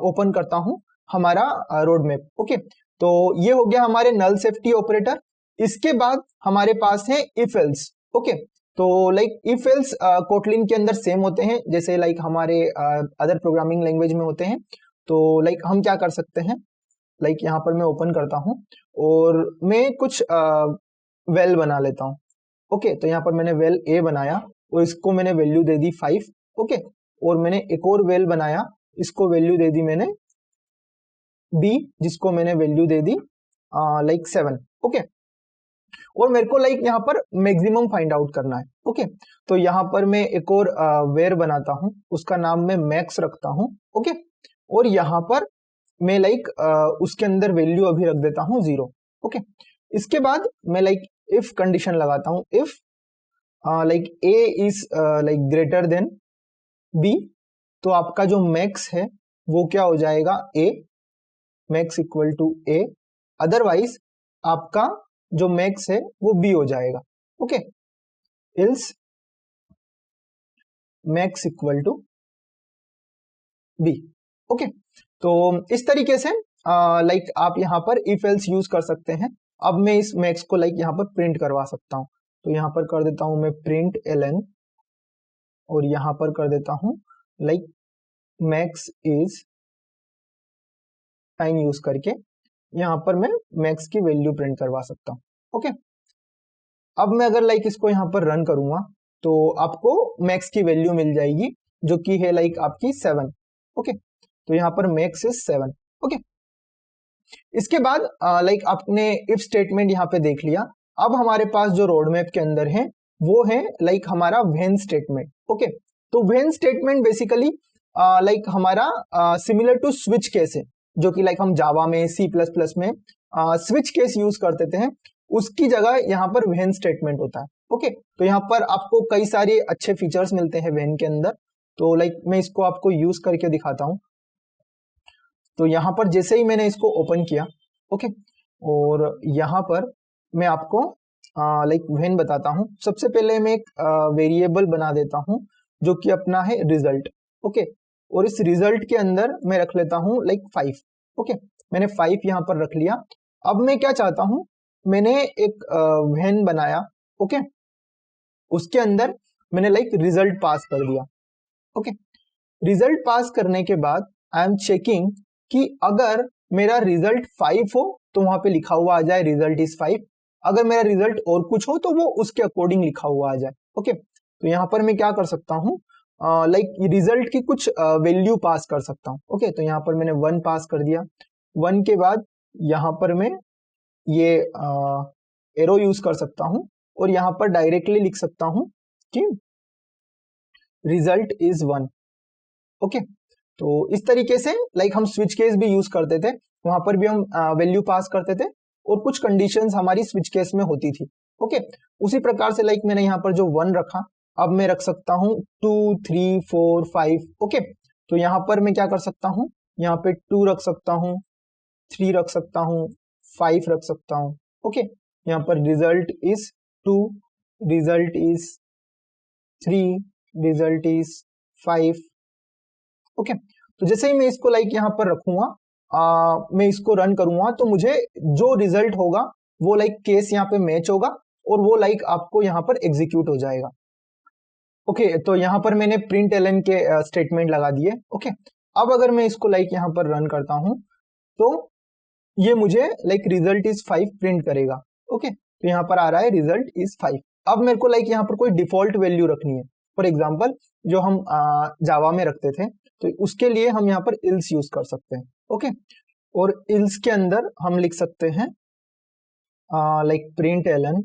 ओपन करता हूँ हमारा रोड मैप। ओके, तो ये हो गया हमारे नल सेफ्टी ऑपरेटर। इसके बाद हमारे पास है इफ एल्स। ओके, तो लाइक इफ एल्स कोटलिन के अंदर सेम होते हैं जैसे लाइक हमारे अदर प्रोग्रामिंग लैंग्वेज में होते हैं। तो लाइक हम क्या कर सकते हैं, लाइक यहाँ पर मैं ओपन करता हूँ और मैं कुछ वेल बना लेता हूँ। ओके, तो यहाँ पर मैंने वेल ए बनाया और इसको मैंने वैल्यू दे दी 5। ओके, और मैंने एक और वेल बनाया, इसको वैल्यू दे दी मैंने बी, जिसको मैंने वैल्यू दे दी लाइक 7। ओके, और मेरे को लाइक यहाँ पर मैक्सिमम फाइंड आउट करना है। ओके, तो यहाँ पर मैं एक और वेयर बनाता हूँ, उसका नाम मैं मैक्स रखता हूँ। ओके, और यहाँ पर मैं लाइक उसके अंदर वैल्यू अभी रख देता हूँ 0। ओके, इसके बाद मैं लाइक इफ कंडीशन लगाता हूँ, if like a is like greater than b, तो आपका जो मैक्स है वो क्या हो जाएगा, a, max equal to a. Otherwise आपका जो मैक्स है वो बी हो जाएगा। Okay, else max equal to b. Okay, तो इस तरीके से लाइक आप यहाँ पर इफ एल्स यूज कर सकते हैं। अब मैं इस मैक्स को लाइक यहाँ पर प्रिंट करवा सकता हूँ। तो यहाँ पर कर देता हूँ मैं प्रिंट ln, और यहाँ पर कर देता हूँ like max is sine use करके यहाँ पर मैं मैक्स की वैल्यू प्रिंट करवा सकता हूँ। ओके, अब मैं अगर लाइक इसको यहाँ पर रन करूंगा तो आपको मैक्स की वैल्यू मिल जाएगी जो कि है लाइक आपकी 7। ओके, तो यहाँ पर मैक्स इज 7। ओके, इसके बाद लाइक आपने इफ स्टेटमेंट यहाँ पे देख लिया। अब हमारे पास जो रोड मैप के अंदर है वो है लाइक हमारा व्हेन स्टेटमेंट। ओके, तो व्हेन स्टेटमेंट बेसिकली लाइक हमारा सिमिलर टू स्विच केस है, जो कि लाइक हम जावा में C++ में स्विच केस यूज करते थे, उसकी जगह यहाँ पर व्हेन स्टेटमेंट होता है। ओके, तो यहाँ पर आपको कई सारे अच्छे फीचर्स मिलते हैं व्हेन के अंदर। तो लाइक मैं इसको आपको यूज करके दिखाता हूँ। तो यहाँ पर जैसे ही मैंने इसको ओपन किया, ओके, और यहाँ पर मैं आपको लाइक व्हेन बताता हूँ। सबसे पहले मैं एक वेरिएबल बना देता हूँ जो कि अपना है रिजल्ट। ओके, और इस रिजल्ट के अंदर मैं रख लेता हूँ लाइक 5। ओके, मैंने 5 यहाँ पर रख लिया। अब मैं क्या चाहता हूँ, मैंने एक व्हेन बनाया। ओके, उसके अंदर मैंने लाइक रिजल्ट पास कर दिया। ओके, रिजल्ट पास करने के बाद आई एम चेकिंग कि अगर मेरा रिजल्ट 5 हो तो वहां पे लिखा हुआ आ जाए रिजल्ट इज 5। अगर मेरा रिजल्ट और कुछ हो तो वो उसके अकॉर्डिंग लिखा हुआ आ जाए। ओके, तो यहाँ पर मैं क्या कर सकता हूँ, लाइक रिजल्ट की कुछ वैल्यू पास कर सकता हूँ। ओके, तो यहाँ पर मैंने 1 पास कर दिया। 1 के बाद यहाँ पर मैं ये एरो यूज कर सकता हूँ और यहाँ पर डायरेक्टली लिख सकता हूँ कि रिजल्ट इज 1। ओके, तो इस तरीके से लाइक हम स्विच केस भी यूज करते थे, वहां पर भी हम वैल्यू पास करते थे और कुछ कंडीशंस हमारी स्विच केस में होती थी। ओके, उसी प्रकार से लाइक मैंने यहाँ पर जो 1 रखा, अब मैं रख सकता हूँ 2 3 4 5। ओके, तो यहाँ पर मैं क्या कर सकता हूँ, यहाँ पे 2 रख सकता हूँ, 3 रख सकता हूँ, 5 रख सकता हूँ। ओके, यहाँ पर result is 2, result is 3, result is 5। Okay, तो जैसे ही मैं इसको लाइक यहाँ पर रखूंगा, मैं इसको रन करूंगा तो मुझे जो रिजल्ट होगा वो लाइक केस यहाँ पे मैच होगा और वो लाइक आपको यहाँ पर एग्जीक्यूट हो जाएगा। ओके, तो यहाँ पर मैंने प्रिंट एलन के स्टेटमेंट लगा दिए। ओके, अब अगर मैं इसको लाइक यहाँ पर रन करता हूँ तो ये मुझे लाइक रिजल्ट इज 5 प्रिंट करेगा। ओके, तो यहाँ पर आ रहा है रिजल्ट इज 5। अब मेरे को लाइक यहाँ पर कोई डिफॉल्ट वैल्यू रखनी है। फॉर एग्जाम्पल जो हम जावा में रखते थे, तो उसके लिए हम यहाँ पर इल्स यूज कर सकते हैं। ओके, और इल्स के अंदर हम लिख सकते हैं लाइक प्रिंट एलन,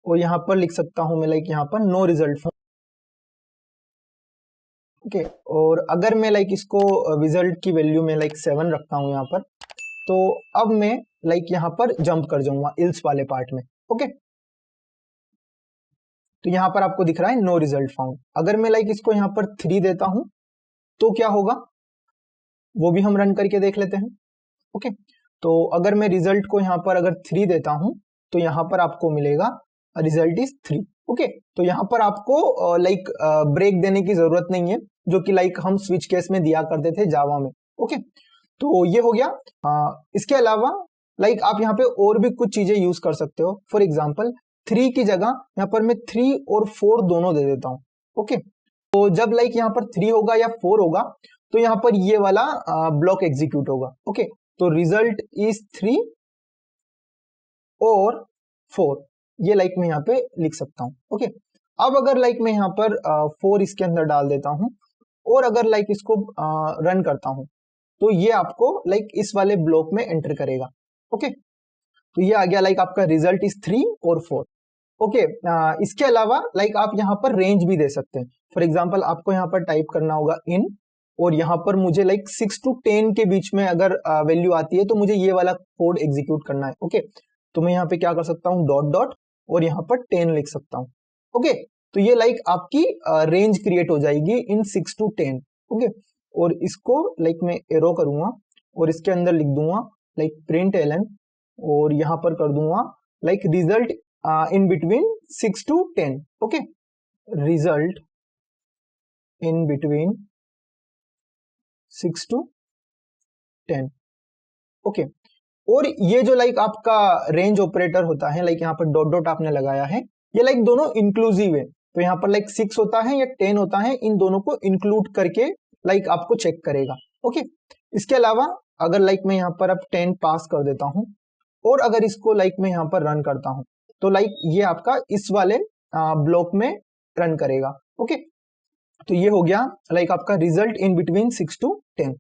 और यहाँ पर लिख सकता हूं मैं लाइक यहाँ पर नो रिजल्ट। ओके, और अगर मैं लाइक इसको रिजल्ट की वैल्यू में लाइक 7 रखता हूं यहाँ पर, तो अब मैं लाइक यहाँ पर जंप कर जाऊंगा इल्स वाले पार्ट में। ओके, तो यहाँ पर आपको दिख रहा है नो रिजल्ट फाउंड। अगर मैं लाइक इसको यहाँ पर 3 देता हूं तो क्या होगा, वो भी हम रन करके देख लेते हैं। ओके, तो अगर मैं रिजल्ट को यहाँ पर अगर 3 देता हूं तो यहाँ पर आपको मिलेगा रिजल्ट इज 3। ओके, तो यहाँ पर आपको लाइक ब्रेक देने की जरूरत नहीं है, जो कि लाइक हम स्विच केस में दिया करते थे जावा में। ओके, तो ये हो गया। इसके अलावा लाइक आप यहाँ पे और भी कुछ चीजें यूज कर सकते हो। फॉर एग्जाम्पल 3 की जगह यहाँ पर मैं 3 और 4 दोनों दे देता हूँ। ओके, तो जब लाइक यहाँ पर 3 होगा या 4 होगा तो यहाँ पर ये वाला ब्लॉक एग्जीक्यूट होगा। ओके, तो रिजल्ट इज 3 और 4, ये लाइक मैं यहाँ पे लिख सकता हूँ। ओके, अब अगर लाइक मैं यहाँ पर 4 इसके अंदर डाल देता हूँ और अगर लाइक इसको रन करता हूँ तो ये आपको लाइक इस वाले ब्लॉक में एंटर करेगा। ओके, तो ये आ गया लाइक आपका रिजल्ट इज 3 और 4। ओके, इसके अलावा लाइक आप यहाँ पर रेंज भी दे सकते हैं। फॉर एग्जाम्पल आपको यहाँ पर टाइप करना होगा इन, और यहाँ पर मुझे लाइक 6 to 10 के बीच में अगर वैल्यू आती है तो मुझे ये वाला कोड एग्जीक्यूट करना है। ओके, तो मैं यहाँ पे क्या कर सकता हूँ, डॉट डॉट और यहाँ पर 10 लिख सकता हूँ। ओके, तो ये लाइक आपकी रेंज क्रिएट हो जाएगी इन 6 to 10। ओके, और इसको लाइक मैं एरो करूंगा और इसके अंदर लिख दूंगा लाइक प्रिंट एलन, और यहाँ पर कर दूंगा like result in between 6 to 10। Okay, result in between 6 to 10। Okay, और ये जो लाइक आपका रेंज ऑपरेटर होता है, लाइक यहाँ पर डॉट डॉट आपने लगाया है, ये लाइक दोनों इंक्लूसिव है। तो यहाँ पर लाइक 6 होता है या 10 होता है, इन दोनों को इंक्लूड करके लाइक आपको चेक करेगा। ओके, इसके अलावा अगर लाइक मैं यहाँ पर अब 10 पास कर देता हूँ और अगर इसको लाइक मैं यहाँ पर रन करता हूँ तो लाइक ये आपका इस वाले ब्लॉक में रन करेगा। ओके, तो ये हो गया लाइक आपका result in between 6 to 10।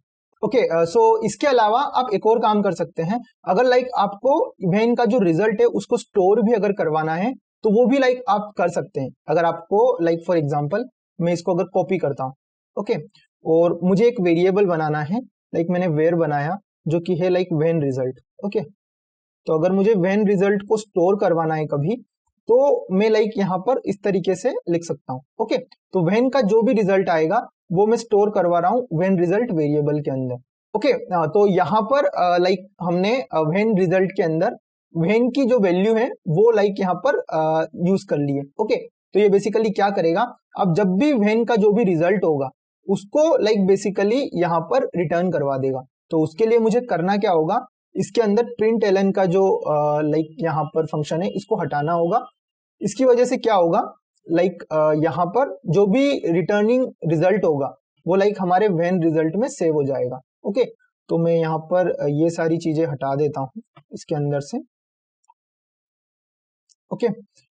Okay, so इसके अलावा आप एक और काम कर सकते हैं। अगर लाइक आपको इवेंट का जो रिजल्ट है उसको स्टोर भी अगर करवाना है तो वो भी लाइक आप कर सकते हैं। अगर आपको लाइक फॉर एग्जांपल मैं इसको अगर कॉपी करता हूँ, ओके, और मुझे एक वेरिएबल बनाना है, लाइक मैंने वेर बनाया जो कि है लाइक वेन रिजल्ट। ओके, तो अगर मुझे वेन रिजल्ट को स्टोर करवाना है कभी, तो मैं लाइक यहाँ पर इस तरीके से लिख सकता हूँ। ओके, तो वेन का जो भी रिजल्ट आएगा वो मैं स्टोर करवा रहा हूँ वेन रिजल्ट वेरिएबल के अंदर। ओके, तो यहाँ पर लाइक हमने वेन रिजल्ट के अंदर वेन की जो वैल्यू है वो लाइक यहाँ पर यूज कर ली है। ओके, तो ये बेसिकली क्या करेगा, अब जब भी वेन का जो भी रिजल्ट होगा उसको लाइक बेसिकली यहाँ पर रिटर्न करवा देगा। तो उसके लिए मुझे करना क्या होगा, इसके अंदर प्रिंट एलन का जो लाइक यहाँ पर फंक्शन है इसको हटाना होगा। इसकी वजह से क्या होगा, लाइक यहाँ पर जो भी रिटर्निंग रिजल्ट होगा वो लाइक हमारे वेन रिजल्ट में सेव हो जाएगा। ओके, तो मैं यहाँ पर ये सारी चीजें हटा देता हूँ इसके अंदर से। ओके,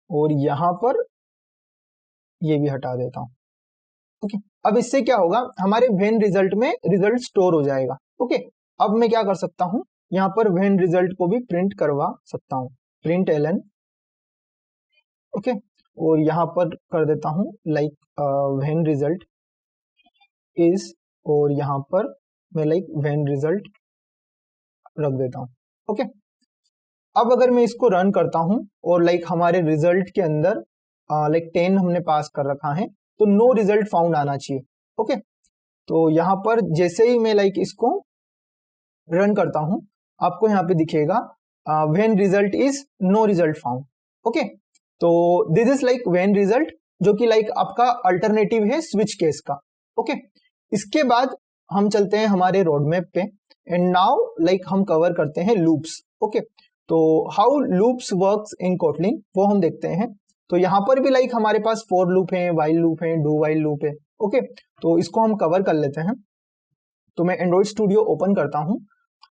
और यहाँ पर ये भी हटा देता हूँ। ओके, अब इससे क्या होगा, हमारे वेन रिजल्ट में रिजल्ट स्टोर हो जाएगा। ओके, अब मैं क्या कर सकता हूँ, यहाँ पर वेन रिजल्ट को भी प्रिंट करवा सकता हूँ, प्रिंट एलन। ओके, और यहाँ पर कर देता हूँ लाइक वेन रिजल्ट इज, और यहाँ पर मैं लाइक वेन रिजल्ट रख देता हूँ। ओके, अब अगर मैं इसको रन करता हूँ और लाइक हमारे रिजल्ट के अंदर लाइक 10 हमने पास कर रखा है, तो नो रिजल्ट फाउंड आना चाहिए। ओके, तो यहाँ पर जैसे ही मैं लाइक इसको रन करता हूं, आपको यहाँ पे दिखेगा when result is no result found. Okay, तो this is like when result, जो कि लाइक आपका अल्टरनेटिव है स्विच केस का। ओके, इसके बाद हम चलते हैं हमारे रोड मैप पे, एंड नाउ लाइक हम कवर करते हैं लूप्स। ओके, तो how loops works in Kotlin वो हम देखते हैं। तो यहाँ पर भी लाइक हमारे पास फॉर लूप है, वाइल लूप है, डू वाइल लूप है। ओके, तो इसको हम कवर कर लेते हैं। तो मैं एंड्रॉइड स्टूडियो ओपन करता हूँ।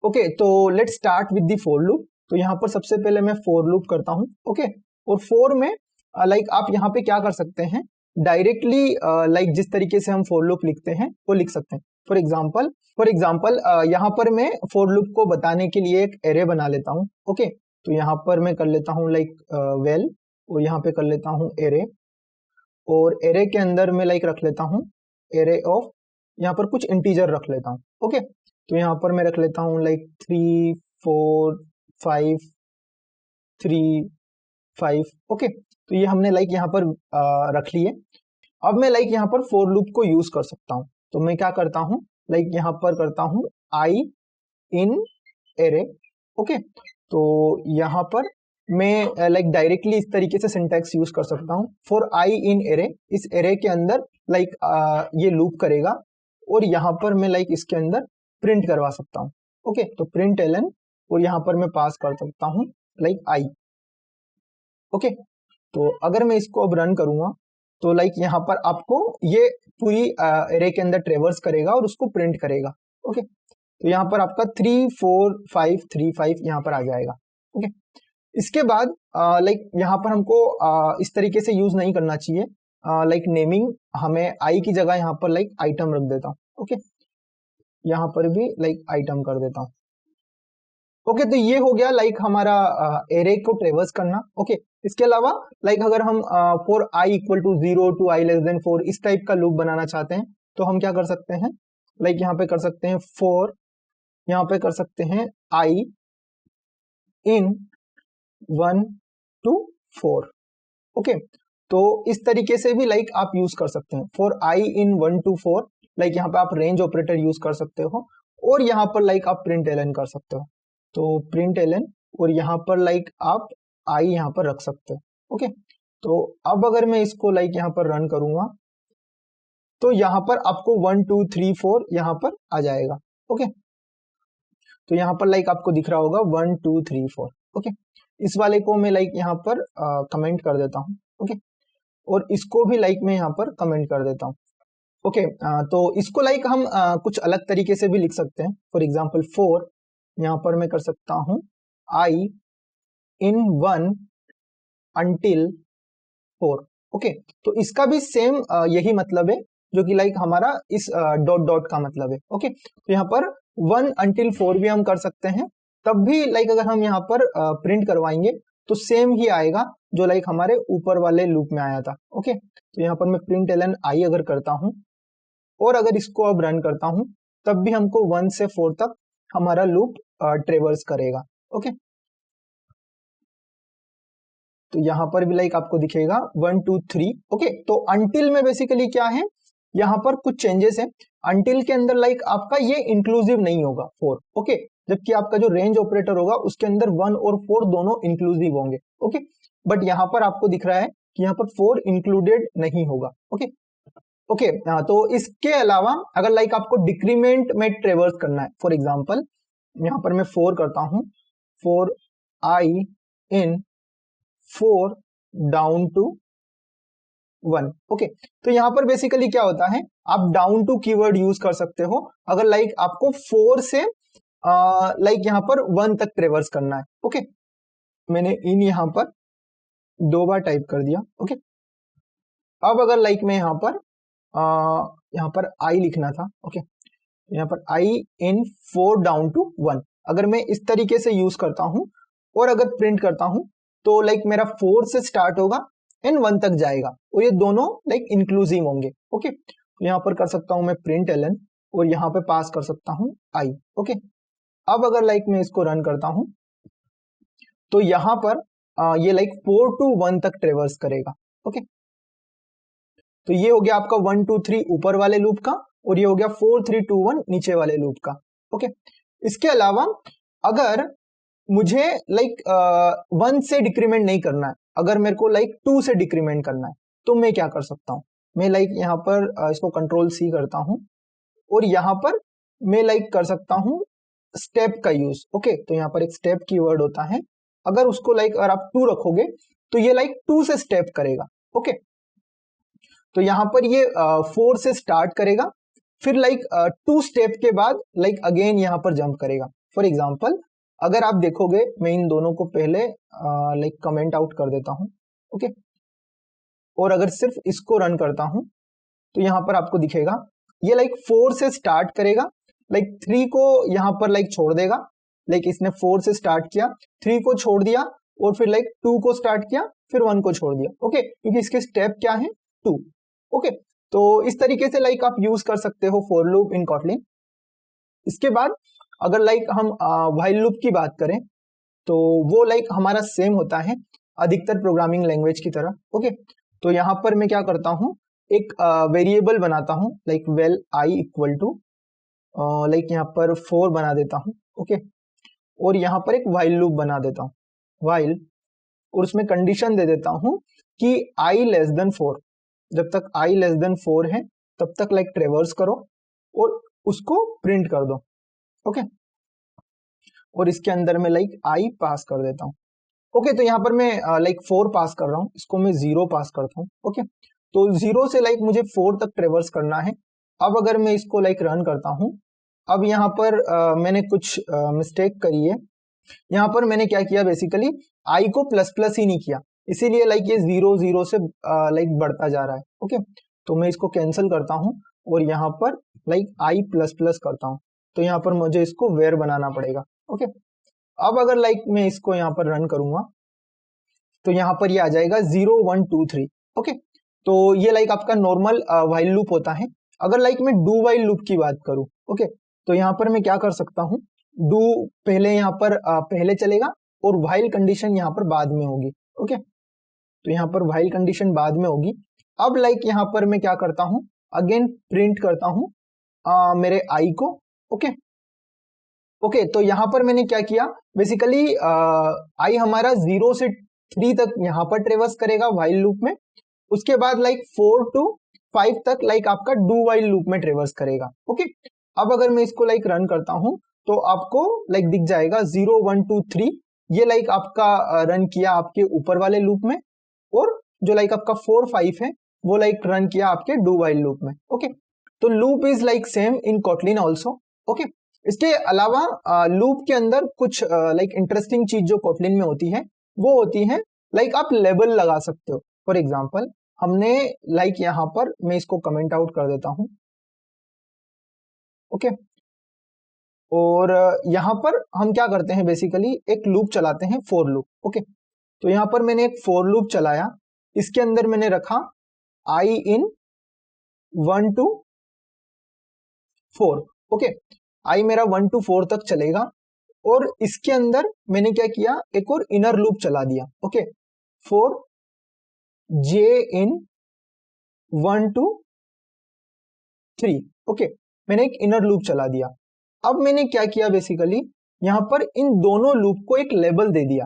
ओके, तो let's start with the for loop. तो यहाँ पर सबसे पहले मैं फॉर लूप करता हूँ। ओके, और फॉर में लाइक आप यहाँ पे क्या कर सकते हैं, डायरेक्टली लाइक जिस तरीके से हम फॉर लूप लिखते हैं वो लिख सकते हैं। फॉर एग्जाम्पल यहाँ पर मैं फॉर लूप को बताने के लिए एक एरे बना लेता हूँ। ओके, तो यहाँ पर मैं कर लेता हूँ लाइक वेल, और यहाँ पे कर लेता हूँ एरे, और एरे के अंदर मैं लाइक रख लेता हूँ एरे ऑफ, यहाँ पर कुछ इंटीजर रख लेता हूँ। ओके, तो यहाँ पर मैं रख लेता हूँ लाइक 3 4 5 3 5। ओके, तो ये हमने लाइक यहाँ पर रख लिए। अब मैं लाइक यहाँ पर फॉर लूप को यूज कर सकता हूँ। तो मैं क्या करता हूँ, लाइक यहाँ पर करता हूँ आई इन एरे। ओके, तो यहाँ पर मैं लाइक डायरेक्टली इस तरीके से सिंटैक्स यूज कर सकता हूँ, फॉर आई इन एरे। इस एरे के अंदर लाइक ये लूप करेगा, और यहाँ पर मैं लाइक इसके अंदर प्रिंट करवा सकता हूँ। ओके, तो प्रिंट एलन, और यहाँ पर मैं पास कर सकता हूँ लाइक आई। ओके, तो अगर मैं इसको अब रन करूंगा, तो लाइक यहाँ पर आपको ये पूरी एरे के अंदर ट्रेवर्स करेगा और उसको प्रिंट करेगा। ओके, तो यहाँ पर आपका 3 4 5 3 5 यहाँ पर आ जाएगा। ओके, इसके बाद लाइक यहाँ पर हमको इस तरीके से यूज नहीं करना चाहिए। लाइक नेमिंग, हमें आई की जगह यहाँ पर लाइक आइटम रख देता हूँ। ओके, यहाँ पर भी लाइक आइटम कर देता हूँ। ओके, तो ये हो गया लाइक हमारा एरे को ट्रेवर्स करना। ओके, इसके अलावा लाइक अगर हम for I equal to 0 to I less than 4 इस टाइप का लूप बनाना चाहते हैं, तो हम क्या कर सकते हैं, लाइक यहाँ पे कर सकते हैं फॉर, यहाँ पे कर सकते हैं आई इन 1 टू 4। ओके, तो इस तरीके से भी लाइक आप यूज कर सकते हैं for I in 1 to 4। Like यहाँ पे आप रेंज ऑपरेटर यूज कर सकते हो, और यहाँ पर लाइक आप प्रिंट एलन कर सकते हो। तो प्रिंट एलन, और यहाँ पर लाइक आप आई यहाँ पर रख सकते हो। ओके, तो अब अगर मैं इसको लाइक यहाँ पर रन करूंगा, तो यहाँ पर आपको 1 2 3 4 यहाँ पर आ जाएगा। ओके, तो यहाँ पर लाइक आपको दिख रहा होगा 1 2 3 4। ओके, इस वाले को मैं लाइक यहाँ पर कमेंट कर देता हूँ। ओके, और इसको भी लाइक मैं यहाँ पर कमेंट कर देता हूँ। ओके, तो इसको लाइक हम कुछ अलग तरीके से भी लिख सकते हैं। फॉर एग्जाम्पल 4, यहाँ पर मैं कर सकता हूँ आई इन 1 अंटिल 4। ओके, तो इसका भी सेम यही मतलब है जो कि लाइक हमारा इस डॉट डॉट का मतलब है। ओके, तो यहाँ पर 1 अंटिल 4 भी हम कर सकते हैं, तब भी लाइक अगर हम यहाँ पर प्रिंट करवाएंगे तो सेम ही आएगा जो लाइक हमारे ऊपर वाले लूप में आया था। ओके, तो यहाँ पर मैं प्रिंट एलन आई अगर करता हूँ, और अगर इसको अब रन करता हूँ, तब भी हमको 1 से 4 तक हमारा लूप ट्रेवर्स करेगा। ओके, तो यहाँ पर भी लाइक आपको दिखेगा 1 2 3। ओके, तो अंटिल में बेसिकली क्या है, यहाँ पर कुछ चेंजेस है। अंटिल के अंदर लाइक आपका ये इंक्लूसिव नहीं होगा 4। ओके, जबकि आपका जो रेंज ऑपरेटर होगा उसके अंदर 1 और 4 दोनों इंक्लूसिव होंगे। ओके, बट यहाँ पर आपको दिख रहा है कि यहाँ पर 4 इंक्लूडेड नहीं होगा। ओके, ओके, तो इसके अलावा अगर लाइक आपको डिक्रीमेंट में ट्रेवर्स करना है, फॉर एग्जाम्पल यहाँ पर मैं 4 करता हूँ, for I in 4 down to 1। Okay, तो यहाँ पर बेसिकली क्या होता है, आप डाउन टू कीवर्ड यूज कर सकते हो अगर लाइक आपको 4 से लाइक यहाँ पर 1 तक ट्रेवर्स करना है। ओके, मैंने इन यहाँ पर 2 बार टाइप कर दिया। ओके, अब अगर लाइक मैं यहाँ पर आई लिखना था। ओके, यहाँ पर आई इन 4 डाउन टू 1 अगर मैं इस तरीके से यूज करता हूं और अगर प्रिंट करता हूं, तो लाइक मेरा 4 से स्टार्ट होगा एंड 1 तक जाएगा, और ये दोनों लाइक इंक्लूसिव होंगे। ओके, तो यहाँ पर कर सकता हूं मैं प्रिंट एलन, और यहाँ पे पास कर सकता हूं आई। ओके, अब अगर लाइक मैं इसको रन करता हूं, तो यहाँ पर ये लाइक 4 टू 1 तक ट्रेवर्स करेगा। ओके, तो ये हो गया आपका 1 2 3 ऊपर वाले लूप का, और ये हो गया 4 3 2 1 नीचे वाले लूप का। ओके, इसके अलावा अगर मुझे लाइक 1 से डिक्रीमेंट नहीं करना है, अगर मेरे को लाइक 2 से डिक्रीमेंट करना है, तो मैं क्या कर सकता हूँ? मैं लाइक यहाँ पर इसको कंट्रोल C करता हूँ, और यहाँ पर मैं लाइक कर सकता हूँ स्टेप का यूज। ओके, तो यहाँ पर एक स्टेप कीवर्ड होता है, अगर उसको लाइक अगर आप 2 रखोगे तो ये लाइक 2 से स्टेप करेगा। ओके, तो यहाँ पर ये 4 से स्टार्ट करेगा, फिर लाइक 2 स्टेप के बाद लाइक अगेन यहाँ पर जंप करेगा। फॉर एग्जाम्पल अगर आप देखोगे, मैं इन दोनों को पहले लाइक कमेंट आउट कर देता हूँ। ओके, और अगर सिर्फ इसको रन करता हूँ तो यहाँ पर आपको दिखेगा ये लाइक 4 से स्टार्ट करेगा, लाइक 3 को यहाँ पर लाइक छोड़ देगा, लाइक इसने 4 से स्टार्ट किया, 3 को छोड़ दिया, और फिर लाइक 2 को स्टार्ट किया, फिर 1 को छोड़ दिया। ओके, क्योंकि इसके स्टेप क्या है 2। ओके, तो इस तरीके से लाइक आप यूज कर सकते हो फॉर लूप इन कॉटलिन। इसके बाद अगर लाइक हम व्हाइल लूप की बात करें तो वो लाइक हमारा सेम होता है अधिकतर प्रोग्रामिंग लैंग्वेज की तरह। ओके, तो यहाँ पर मैं क्या करता हूँ, एक वेरिएबल बनाता हूँ, like val I equal to like यहाँ पर 4 बना देता हूँ। ओके, और यहाँ पर एक व्हाइल लूप बना देता हूँ, व्हाइल, और उसमें कंडीशन दे देता हूँ कि आई लेस देन 4, जब तक आई लेस देन 4 है तब तक लाइक ट्रेवर्स करो और उसको प्रिंट कर दो। ओके, और इसके अंदर में लाइक आई पास कर देता हूँ। ओके, तो यहाँ पर मैं लाइक 4 पास कर रहा हूँ, इसको मैं 0 पास करता हूँ। ओके, तो 0 से लाइक मुझे 4 तक ट्रेवर्स करना है। अब अगर मैं इसको लाइक रन करता हूँ, अब यहाँ पर मैंने कुछ मिस्टेक करी है। यहाँ पर मैंने क्या किया, बेसिकली आई को प्लस प्लस ही नहीं किया, इसीलिए लाइक ये 0 0 से लाइक बढ़ता जा रहा है। ओके, तो मैं इसको कैंसिल करता हूँ और यहाँ पर लाइक आई प्लस प्लस करता हूँ, तो यहाँ पर मुझे इसको वेयर बनाना पड़ेगा। ओके, अब अगर लाइक मैं इसको यहाँ पर रन करूंगा तो यहाँ पर ये आ जाएगा 0 1 2 3। ओके, तो ये लाइक आपका नॉर्मल व्हाइल लूप होता है। अगर लाइक मैं डू व्हाइल लूप की बात करूं, ओके, तो यहाँ पर मैं क्या कर सकता हूँ, डू पहले यहाँ पर पहले चलेगा और व्हाइल कंडीशन यहाँ पर बाद में होगी। ओके, तो यहाँ पर व्हाइल कंडीशन बाद में होगी। अब लाइक यहाँ पर मैं क्या करता हूँ, अगेन प्रिंट करता हूँ मेरे आई को। ओके, ओके, तो यहाँ पर मैंने क्या किया, बेसिकली आई हमारा 0 से 3 तक यहाँ पर ट्रेवर्स करेगा व्हाइल लूप में, उसके बाद लाइक 4 to 5 तक लाइक आपका डू व्हाइल लूप में ट्रेवर्स करेगा। ओके, अब अगर मैं इसको लाइक रन करता हूँ तो आपको लाइक दिख जाएगा 0 1 2 3, ये लाइक आपका रन किया आपके ऊपर वाले लूप में, और जो लाइक आपका 4 5 है वो लाइक रन किया आपके डू व्हाइल लूप में। ओके, तो loop is like same in Kotlin also. Okay, इसके अलावा लूप के अंदर कुछ लाइक इंटरेस्टिंग चीज जो कोटलिन में होती है वो होती है लाइक आप लेबल लगा सकते हो। फॉर एग्जाम्पल हमने लाइक यहाँ पर मैं इसको कमेंट आउट कर देता हूं। ओके, और यहाँ पर हम क्या करते हैं, बेसिकली एक लूप चलाते हैं, फॉर लूप। ओके, तो यहाँ पर मैंने एक फॉर लूप चलाया, इसके अंदर मैंने रखा आई इन 1 to 4। ओके, आई मेरा 1 to 4 तक चलेगा, और इसके अंदर मैंने क्या किया, एक और इनर लूप चला दिया। Okay, for J in 1 to 3। Okay, मैंने एक इनर लूप चला दिया। अब मैंने क्या किया, बेसिकली यहाँ पर इन दोनों लूप को एक लेबल दे दिया।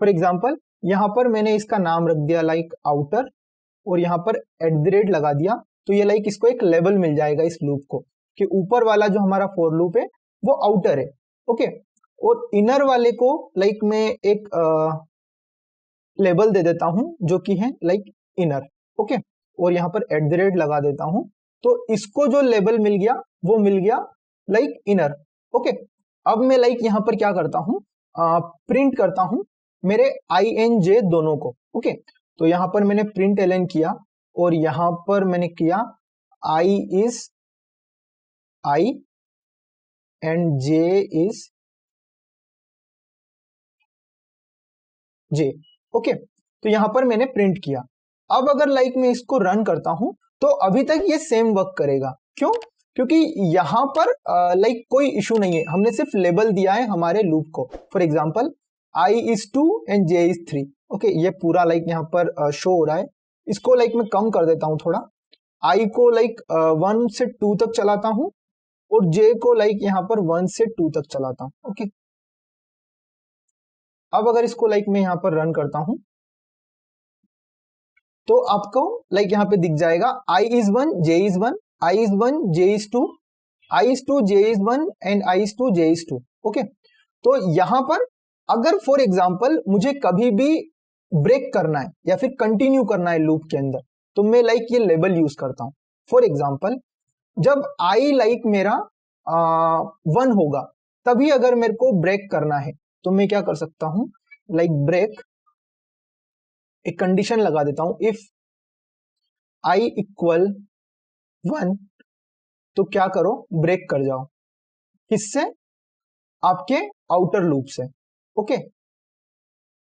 फॉर एग्जाम्पल यहाँ पर मैंने इसका नाम रख दिया लाइक आउटर, और यहाँ पर @ लगा दिया, तो ये लाइक इसको एक लेबल मिल जाएगा इस लूप को कि ऊपर वाला जो हमारा फॉर लूप है वो आउटर है। ओके, और इनर वाले को लाइक मैं एक लेबल दे देता हूं जो कि है लाइक इनर। ओके, और यहाँ पर @ लगा देता हूं, तो इसको जो लेबल मिल गया वो मिल गया लाइक इनर। ओके, अब मैं लाइक यहाँ पर क्या करता हूँ, प्रिंट करता हूँ मेरे INJ दोनों को। ओके, तो यहाँ पर मैंने प्रिंट ln किया, और यहाँ पर मैंने किया I is I and J is J। Okay, तो यहाँ पर मैंने प्रिंट किया। अब अगर लाइक मैं इसको रन करता हूं तो अभी तक ये सेम वर्क करेगा। क्यों? क्योंकि यहाँ पर लाइक कोई इशू नहीं है, हमने सिर्फ लेबल दिया है हमारे लूप को। For example I is 2 and J is 3। Okay, ये पूरा लाइक यहाँ पर शो हो रहा है, इसको लाइक मैं कम कर देता हूं थोड़ा, i को लाइक 1 से 2 तक चलाता हूं और j को लाइक यहाँ पर 1 से 2 तक चलाता हूं। ओके, अब अगर इसको लाइक मैं यहाँ पर रन करता हूं तो आपको लाइक यहाँ पे दिख जाएगा i is 1, j is 1, i is 1, j is 2, i is 2, j is 1 and i is 2, j is 2। Okay, तो यहाँ पर अगर फॉर एग्जाम्पल मुझे कभी भी ब्रेक करना है या फिर कंटिन्यू करना है लूप के अंदर, तो मैं लाइक ये लेबल यूज करता हूं। फॉर एग्जाम्पल जब i लाइक मेरा 1 होगा तभी अगर मेरे को ब्रेक करना है तो मैं क्या कर सकता हूं, लाइक ब्रेक, एक कंडीशन लगा देता हूं, इफ i इक्वल 1 तो क्या करो, ब्रेक कर जाओ। किससे? आपके आउटर लूप से। ओके,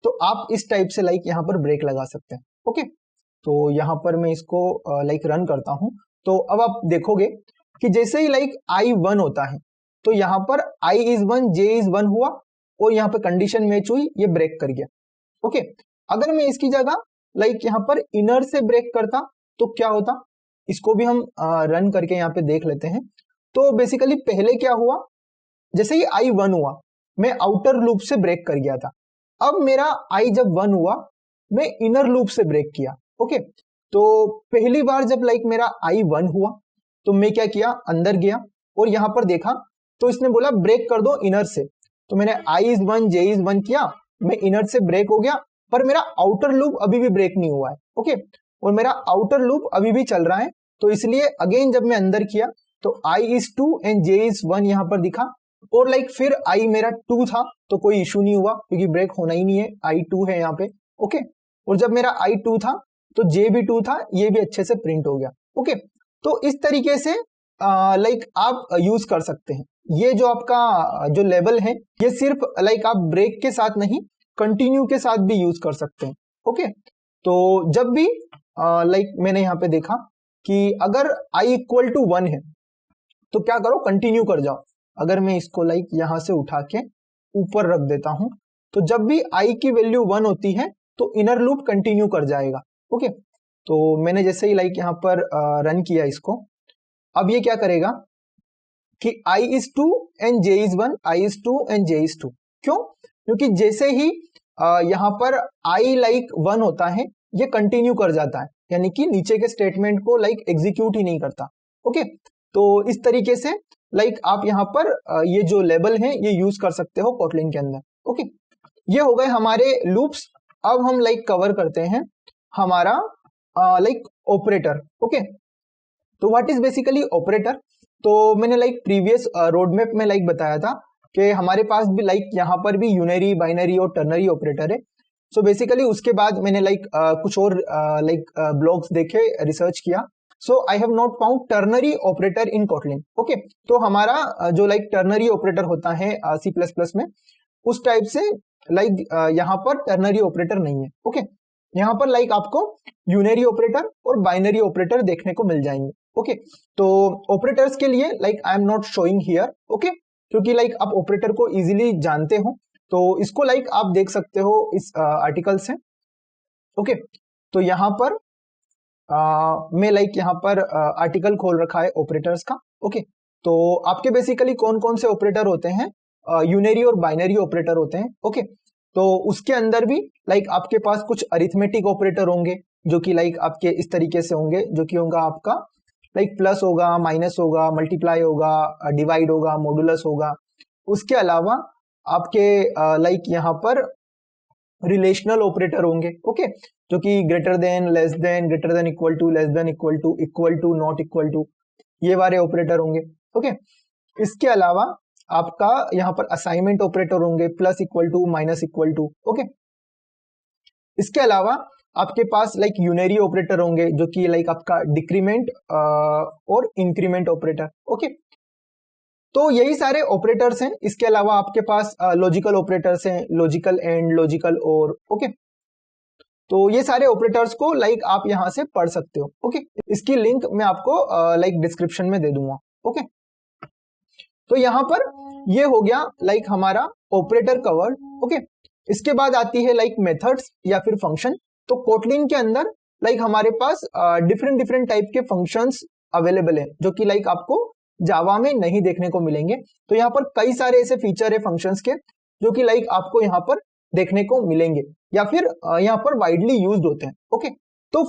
तो आप इस टाइप से लाइक यहां पर ब्रेक लगा सकते हैं। ओके, तो यहां पर मैं इसको लाइक रन करता हूं तो अब आप देखोगे कि जैसे ही लाइक i 1 होता है तो यहां पर i is 1, j is 1 हुआ और यहां पर कंडीशन मैच हुई, ये ब्रेक कर गया। ओके, अगर मैं इसकी जगह लाइक यहां पर इनर से ब्रेक करता तो क्या होता, इसको भी हम रन करके यहाँ पे देख लेते हैं। तो बेसिकली पहले क्या हुआ, जैसे ही i 1 हुआ मैं आउटर लूप से ब्रेक कर गया था। अब मेरा i जब 1 हुआ मैं इनर लूप से ब्रेक किया। ओके, तो पहली बार जब लाइक मेरा i 1 हुआ तो मैं क्या किया, अंदर गया और यहां पर देखा तो इसने बोला ब्रेक कर दो इनर से, तो मैंने i is 1, j is 1 किया, मैं इनर से ब्रेक हो गया पर मेरा आउटर लूप अभी भी ब्रेक नहीं हुआ है। ओके, और मेरा आउटर लूप अभी भी चल रहा है, तो इसलिए अगेन जब मैं अंदर किया तो i is 2 and j is 1 यहां पर दिखा और लाइक फिर i मेरा 2 था तो कोई इशू नहीं हुआ क्योंकि ब्रेक होना ही नहीं है, i 2 है यहाँ पे। ओके, और जब मेरा i 2 था तो j भी 2 था, ये भी अच्छे से प्रिंट हो गया। ओके, तो इस तरीके से लाइक आप यूज कर सकते हैं। ये जो आपका जो लेवल है ये सिर्फ लाइक आप ब्रेक के साथ नहीं कंटिन्यू के साथ भी यूज कर सकते हैं। ओके, तो जब भी लाइक मैंने यहाँ पे देखा कि अगर i इक्वल टू 1 है तो क्या करो, कंटिन्यू कर जाओ। अगर मैं इसको लाइक यहां से उठा के ऊपर रख देता हूं तो जब भी i की वैल्यू 1 होती है तो इनर लूप कंटिन्यू कर जाएगा। ओके, तो मैंने जैसे ही लाइक यहां पर रन किया इसको, अब ये क्या करेगा कि i is 2 and j is 1, i is 2 and j is 2। क्यों? क्योंकि जैसे ही यहां पर i लाइक 1 होता है ये कंटिन्यू कर जाता है, यानी कि नीचे के स्टेटमेंट को लाइक एग्जीक्यूट ही नहीं करता। ओके, तो इस तरीके से लाइक आप यहाँ पर ये जो लेबल है ये यूज कर सकते हो कोटलिन के अंदर। ओके, ये हो गए हमारे लूप्स। अब हम लाइक कवर करते हैं हमारा लाइक ऑपरेटर। ओके, तो व्हाट इज बेसिकली ऑपरेटर, तो मैंने लाइक प्रीवियस रोड मैप में लाइक बताया था कि हमारे पास भी लाइक यहाँ पर भी यूनरी, बाइनरी और टर्नरी ऑपरेटर है। सो बेसिकली उसके बाद मैंने लाइक कुछ और लाइक ब्लॉग्स देखे, रिसर्च किया। So I have not found ternary operator in Kotlin. Okay, तो हमारा जो लाइक टर्नरी ऑपरेटर होता है C++ में, उस टाइप से लाइक यहाँ पर टर्नरी ऑपरेटर नहीं है। ओके, यहाँ पर लाइक आपको यूनरी ऑपरेटर और बाइनरी ऑपरेटर देखने को मिल जाएंगे। ओके, तो ऑपरेटर्स के लिए like I am not showing here. Okay, क्योंकि लाइक आप ऑपरेटर को इजीली जानते हो तो इसको लाइक आप देख सकते हो इस आर्टिकल से। ओके, तो यहाँ पर मैं लाइक यहाँ पर आर्टिकल खोल रखा है ऑपरेटर्स का। ओके, तो आपके बेसिकली कौन कौन से ऑपरेटर होते हैं, यूनरी और बाइनरी ऑपरेटर होते हैं। ओके, तो उसके अंदर भी लाइक आपके पास कुछ अरिथमेटिक ऑपरेटर होंगे जो कि लाइक आपके इस तरीके से होंगे, जो कि होगा आपका लाइक प्लस होगा, माइनस होगा, मल्टीप्लाई होगा, डिवाइड होगा, मॉडुलस होगा। उसके अलावा आपके लाइक यहाँ पर रिलेशनल ऑपरेटर होंगे। ओके, जो कि greater than, less than, greater than equal to, less than equal to, not equal to, ये वाले ऑपरेटर होंगे। ओके, इसके अलावा आपका यहाँ पर असाइनमेंट ऑपरेटर होंगे, plus equal to, minus equal to. Okay, इसके अलावा आपके पास लाइक यूनरी ऑपरेटर होंगे जो कि लाइक आपका डिक्रीमेंट और इंक्रीमेंट ऑपरेटर। ओके, तो यही सारे ऑपरेटर्स हैं। इसके अलावा आपके पास लॉजिकल ऑपरेटर्स हैं, लॉजिकल एंड, लॉजिकल और। ओके, तो ये सारे ऑपरेटर्स को लाइक आप यहां से पढ़ सकते हो। ओके, इसकी लिंक मैं आपको लाइक डिस्क्रिप्शन में दे दूंगा। ओके, तो यहाँ पर ये हो गया लाइक हमारा ऑपरेटर कवर्ड। ओके, इसके बाद आती है लाइक मेथड्स या फिर फंक्शन। तो कोटलिन के अंदर लाइक हमारे पास डिफरेंट डिफरेंट टाइप के फंक्शंस अवेलेबल है जो कि लाइक आपको जावा में नहीं देखने को मिलेंगे। तो यहाँ पर कई सारे ऐसे फीचर है फंक्शंस के जो कि लाइक आपको यहाँ पर देखने को मिलेंगे या फिर यहाँ पर वाइडली यूज्ड होते हैं। ओके, तो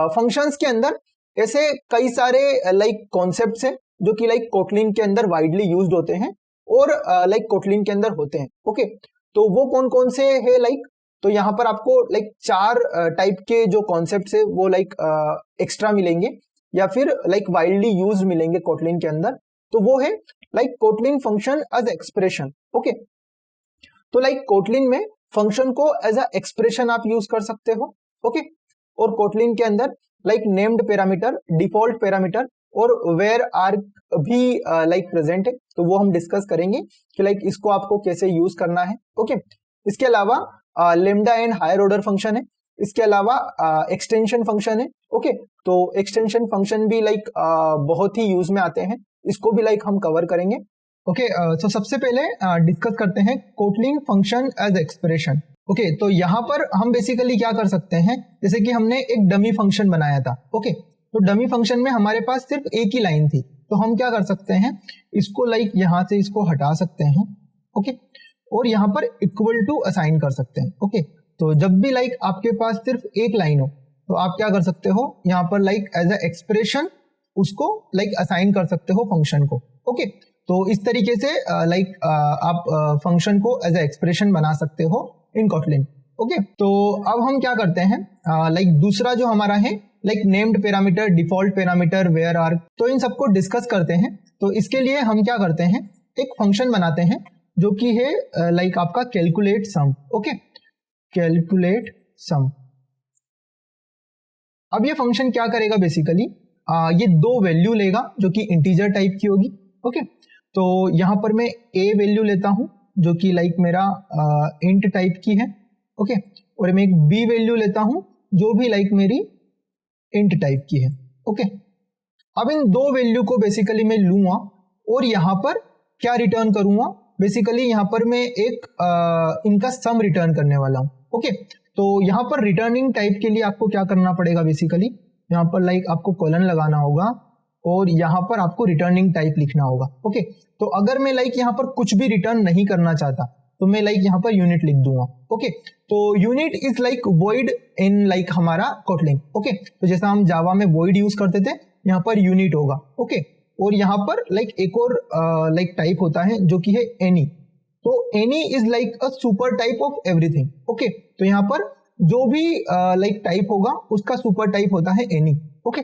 फंक्शंस के अंदर ऐसे कई सारे लाइक कॉन्सेप्ट्स हैं जो कि लाइक कोटलिन के अंदर वाइडली यूज्ड होते हैं और लाइक कोटलिन के अंदर होते हैं। ओके, तो वो कौन कौन से है लाइक, तो यहाँ पर आपको लाइक 4 टाइप के जो कॉन्सेप्ट्स है वो लाइक एक्स्ट्रा मिलेंगे या फिर लाइक वाइडली यूज मिलेंगे कोटलिन के अंदर। तो वो है like Kotlin function as expression. Okay, तो लाइक कोटलिन में फंक्शन को एज अ एक्सप्रेशन आप यूज कर सकते हो। ओके, और कोटलिन के अंदर like named parameter, default parameter और वेयर आर भी लाइक प्रेजेंट है। तो वो हम डिस्कस करेंगे कि लाइक इसको आपको कैसे यूज करना है। ओके, इसके अलावा lambda and higher order function है, इसके अलावा एक्सटेंशन फंक्शन है। ओके, तो एक्सटेंशन फंक्शन भी लाइक बहुत ही यूज में आते हैं, इसको भी लाइक हम कवर करेंगे। ओके, तो सबसे पहले डिस्कस करते हैं Kotlin function as expression. Okay, तो यहाँ पर हम बेसिकली क्या कर सकते हैं, जैसे कि हमने एक डमी फंक्शन बनाया था। ओके, तो डमी फंक्शन में हमारे पास सिर्फ एक ही लाइन थी, तो हम क्या कर सकते हैं, इसको लाइक यहाँ से इसको हटा सकते हैं। ओके, और यहाँ पर इक्वल टू असाइन कर सकते हैं। ओके, तो जब भी लाइक आपके पास सिर्फ एक लाइन हो तो आप क्या कर सकते हो, यहाँ पर लाइक एज अ एक्सप्रेशन उसको लाइक असाइन कर सकते हो फंक्शन को। ओके, तो इस तरीके से लाइक आप फंक्शन को एज अ एक्सप्रेशन बना सकते हो इन कोटलिन। ओके, तो अब हम क्या करते हैं, लाइक दूसरा जो हमारा है like named parameter, default parameter, vararg, तो इन सबको डिस्कस करते हैं। तो इसके लिए हम क्या करते हैं, एक फंक्शन बनाते हैं जो कि है लाइक आपका कैलकुलेट सम। ओके, कैलकुलेट सम। अब ये फंक्शन क्या करेगा बेसिकली, ये 2 वैल्यू लेगा जो कि इंटीजर टाइप की होगी। ओके, तो यहाँ पर मैं a वैल्यू लेता हूँ जो कि लाइक मेरा इंट टाइप की है। ओके, और मैं एक b वैल्यू लेता हूँ जो भी लाइक मेरी इंट टाइप की है। ओके, अब इन 2 वैल्यू को बेसिकली मैं लूंगा और यहाँ पर क्या रिटर्न करूंगा, बेसिकली यहाँ पर मैं एक इनका सम रिटर्न करने वाला हूँ। ओके, तो यहाँ पर रिटर्निंग टाइप के लिए आपको क्या करना पड़ेगा, बेसिकली यहाँ पर लाइक आपको कोलन लगाना होगा और यहाँ पर आपको रिटर्निंग टाइप लिखना होगा। ओके, तो अगर मैं लाइक यहाँ पर कुछ भी रिटर्न नहीं करना चाहता तो मैं लाइक यहाँ पर यूनिट लिख दूंगा। ओके, तो unit is like void in like हमारा कोटलिन। ओके, तो जैसा हम जावा में वॉइड यूज करते थे, यहाँ पर यूनिट होगा। ओके, और यहाँ पर लाइक एक और लाइक टाइप होता है जो कि है एनी। तो any is like a super type of everything. Okay, तो यहाँ पर जो भी लाइक टाइप होगा उसका सुपर टाइप होता है एनी। ओके,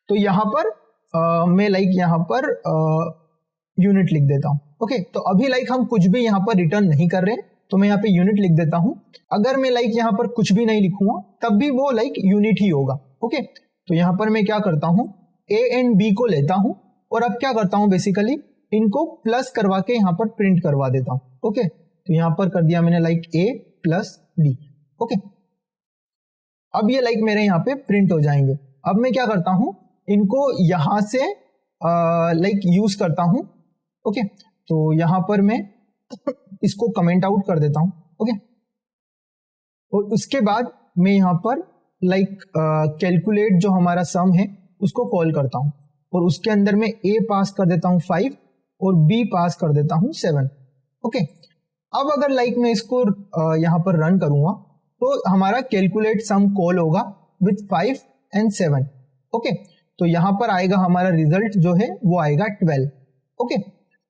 तो यहाँ पर मैं लाइक यहाँ पर यूनिट लिख देता हूँ। ओके, तो अभी लाइक हम कुछ भी यहाँ पर रिटर्न नहीं कर रहे, तो मैं यहाँ पे यूनिट लिख देता हूँ। अगर मैं लाइक यहाँ पर कुछ भी नहीं लिखूंगा तब भी वो लाइक यूनिट ही होगा। ओके, तो यहाँ पर मैं क्या करता हूँ, a एंड b को लेता हूँ और अब क्या करता हूँ, बेसिकली इनको प्लस करवा के यहाँ पर प्रिंट करवा देता हूँ। ओके, तो यहाँ पर कर दिया मैंने like a plus b। Okay, अब ये लाइक मेरे यहाँ पे प्रिंट हो जाएंगे। अब मैं क्या करता हूँ, इनको यहाँ से लाइक यूज करता हूँ। ओके, तो यहाँ पर मैं इसको कमेंट आउट कर देता हूँ। ओके, और उसके बाद मैं यहाँ पर लाइक कैलकुलेट जो हमारा सम है उसको कॉल करता हूँ और उसके अंदर मैं a पास कर देता हूँ 5 और b पास कर देता हूँ 7। ओके, अब अगर लाइक मैं इसको यहाँ पर रन करूंगा तो हमारा कैलकुलेट सम कॉल होगा विथ 5 एंड 7। ओके, तो यहाँ पर आएगा हमारा रिजल्ट जो है वो आएगा 12। ओके,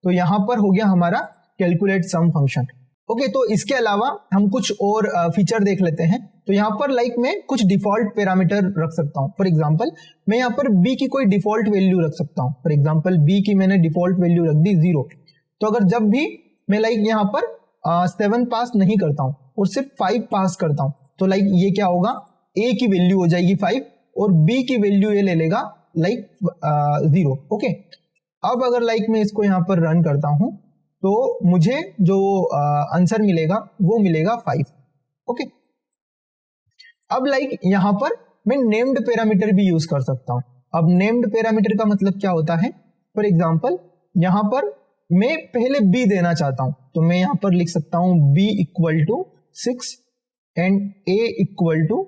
तो यहाँ पर हो गया हमारा कैलकुलेट सम फंक्शन। ओके, तो इसके अलावा हम कुछ और फीचर देख लेते हैं। तो यहाँ पर लाइक मैं कुछ डिफॉल्ट पैरामीटर रख सकता हूँ। फॉर एग्जांपल मैं यहाँ पर b की कोई डिफॉल्ट वैल्यू रख सकता हूँ। फॉर एग्जांपल b की मैंने डिफॉल्ट वैल्यू रख दी 0। तो अगर जब भी मैं लाइक यहाँ पर 7 पास नहीं करता हूँ और सिर्फ 5 पास करता हूँ तो लाइक ये क्या होगा, a की वैल्यू हो जाएगी 5 और b की वैल्यू ये ले लेगा लाइक 0। ओके, अब अगर लाइक मैं इसको यहाँ पर रन करता हूँ तो मुझे जो आंसर मिलेगा वो मिलेगा 5। ओके, अब लाइक यहाँ पर मैं नेम्ड पैरामीटर भी यूज कर सकता हूँ। अब नेम्ड पैरामीटर का मतलब क्या होता है, फॉर एग्जांपल यहाँ पर मैं पहले b देना चाहता हूँ तो मैं यहाँ पर लिख सकता हूँ b equal to 6 and a equal to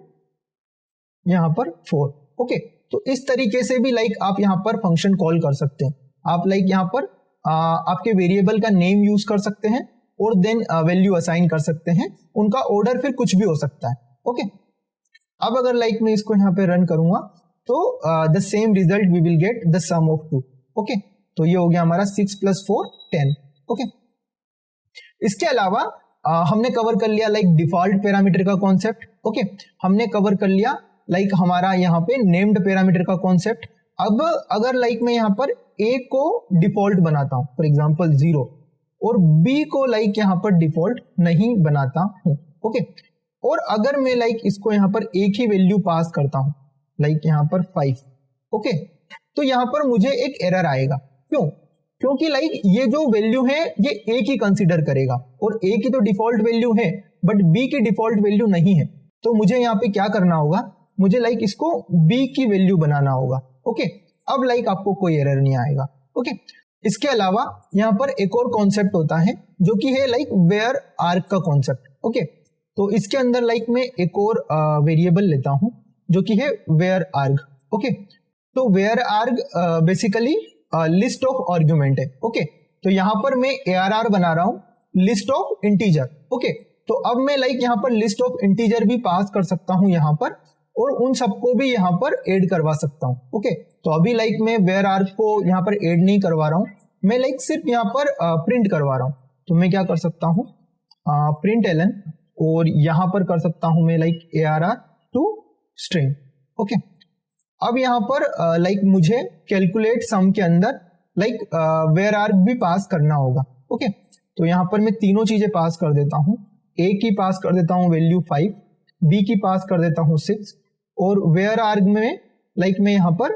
यहाँ पर 4। ओके, तो इस तरीके से भी लाइक आप यहाँ पर फंक्शन कॉल कर सकते हैं। आप लाइक यहाँ पर आपके वेरिएबल का नेम यूज कर सकते हैं और देन वैल्यू असाइन कर सकते हैं। उनका ऑर्डर फिर कुछ भी हो सकता है। ओके, अब अगर लाइक मैं इसको यहाँ पे रन करूंगा तो the same result we will get the sum of 2। Okay, तो ये हो गया हमारा 6 + 4 10। ओके, इसके अलावा हमने कवर कर लिया लाइक डिफॉल्ट पैरामीटर का कॉन्सेप्ट। ओके, हमने कवर कर लिया लाइक हमारा यहाँ पे नेम्ड पैरामीटर का कॉन्सेप्ट। अब अगर लाइक मैं यहाँ पर a को डिफॉल्ट बनाता हूँ फॉर एग्जांपल 0 और b को लाइक यहाँ पर डिफॉल्ट नहीं बनाता हूँ। ओके, और अगर मैं लाइक इसको यहाँ पर एक ही वैल्यू पास करता हूँ लाइक यहाँ पर 5। ओके, तो यहाँ पर मुझे एक एरर आएगा। क्यों? क्योंकि लाइक ये जो वैल्यू है ये a की कंसीडर करेगा और a की तो डिफॉल्ट वैल्यू है बट b की डिफॉल्ट वैल्यू नहीं है। तो मुझे यहाँ पे क्या करना होगा, मुझे लाइक इसको b की वैल्यू बनाना होगा। ओके, अब लाइक आपको कोई एरर नहीं आएगा। ओके, इसके अलावा यहाँ पर एक और कॉन्सेप्ट होता है जो कि है लाइक वेयर आर्ग का कॉन्सेप्ट। ओके, तो इसके अंदर लाइक मैं एक और वेरिएबल लेता हूं जो कि है वेयर आर्ग। ओके, तो vararg basically list of argument है। ओके, तो यहाँ पर मैं ARR बना रहा हूं लिस्ट ऑफ इंटीजर। ओके, तो अब मैं लाइक यहाँ पर लिस्ट ऑफ इंटीजर भी पास कर सकता हूं यहाँ पर और उन सबको भी यहाँ पर ऐड करवा सकता हूँ। ओके, तो अभी लाइक मैं वेयर आर्ग को यहाँ पर ऐड नहीं करवा रहा हूँ, मैं लाइक सिर्फ यहाँ पर प्रिंट करवा रहा हूँ। तो मैं क्या कर सकता हूँ, प्रिंट ln, और यहाँ पर कर सकता हूँ मैं like ARR to string. Okay, अब यहाँ पर लाइक मुझे कैलकुलेट सम के अंदर लाइक वेयर आर्ग भी पास करना होगा। ओके, तो यहाँ पर मैं तीनों चीजें पास कर देता हूँ। a की पास कर देता हूँ वैल्यू 5, b की पास कर देता हूँ 6 और वेयर आर्ग में लाइक मैं यहाँ पर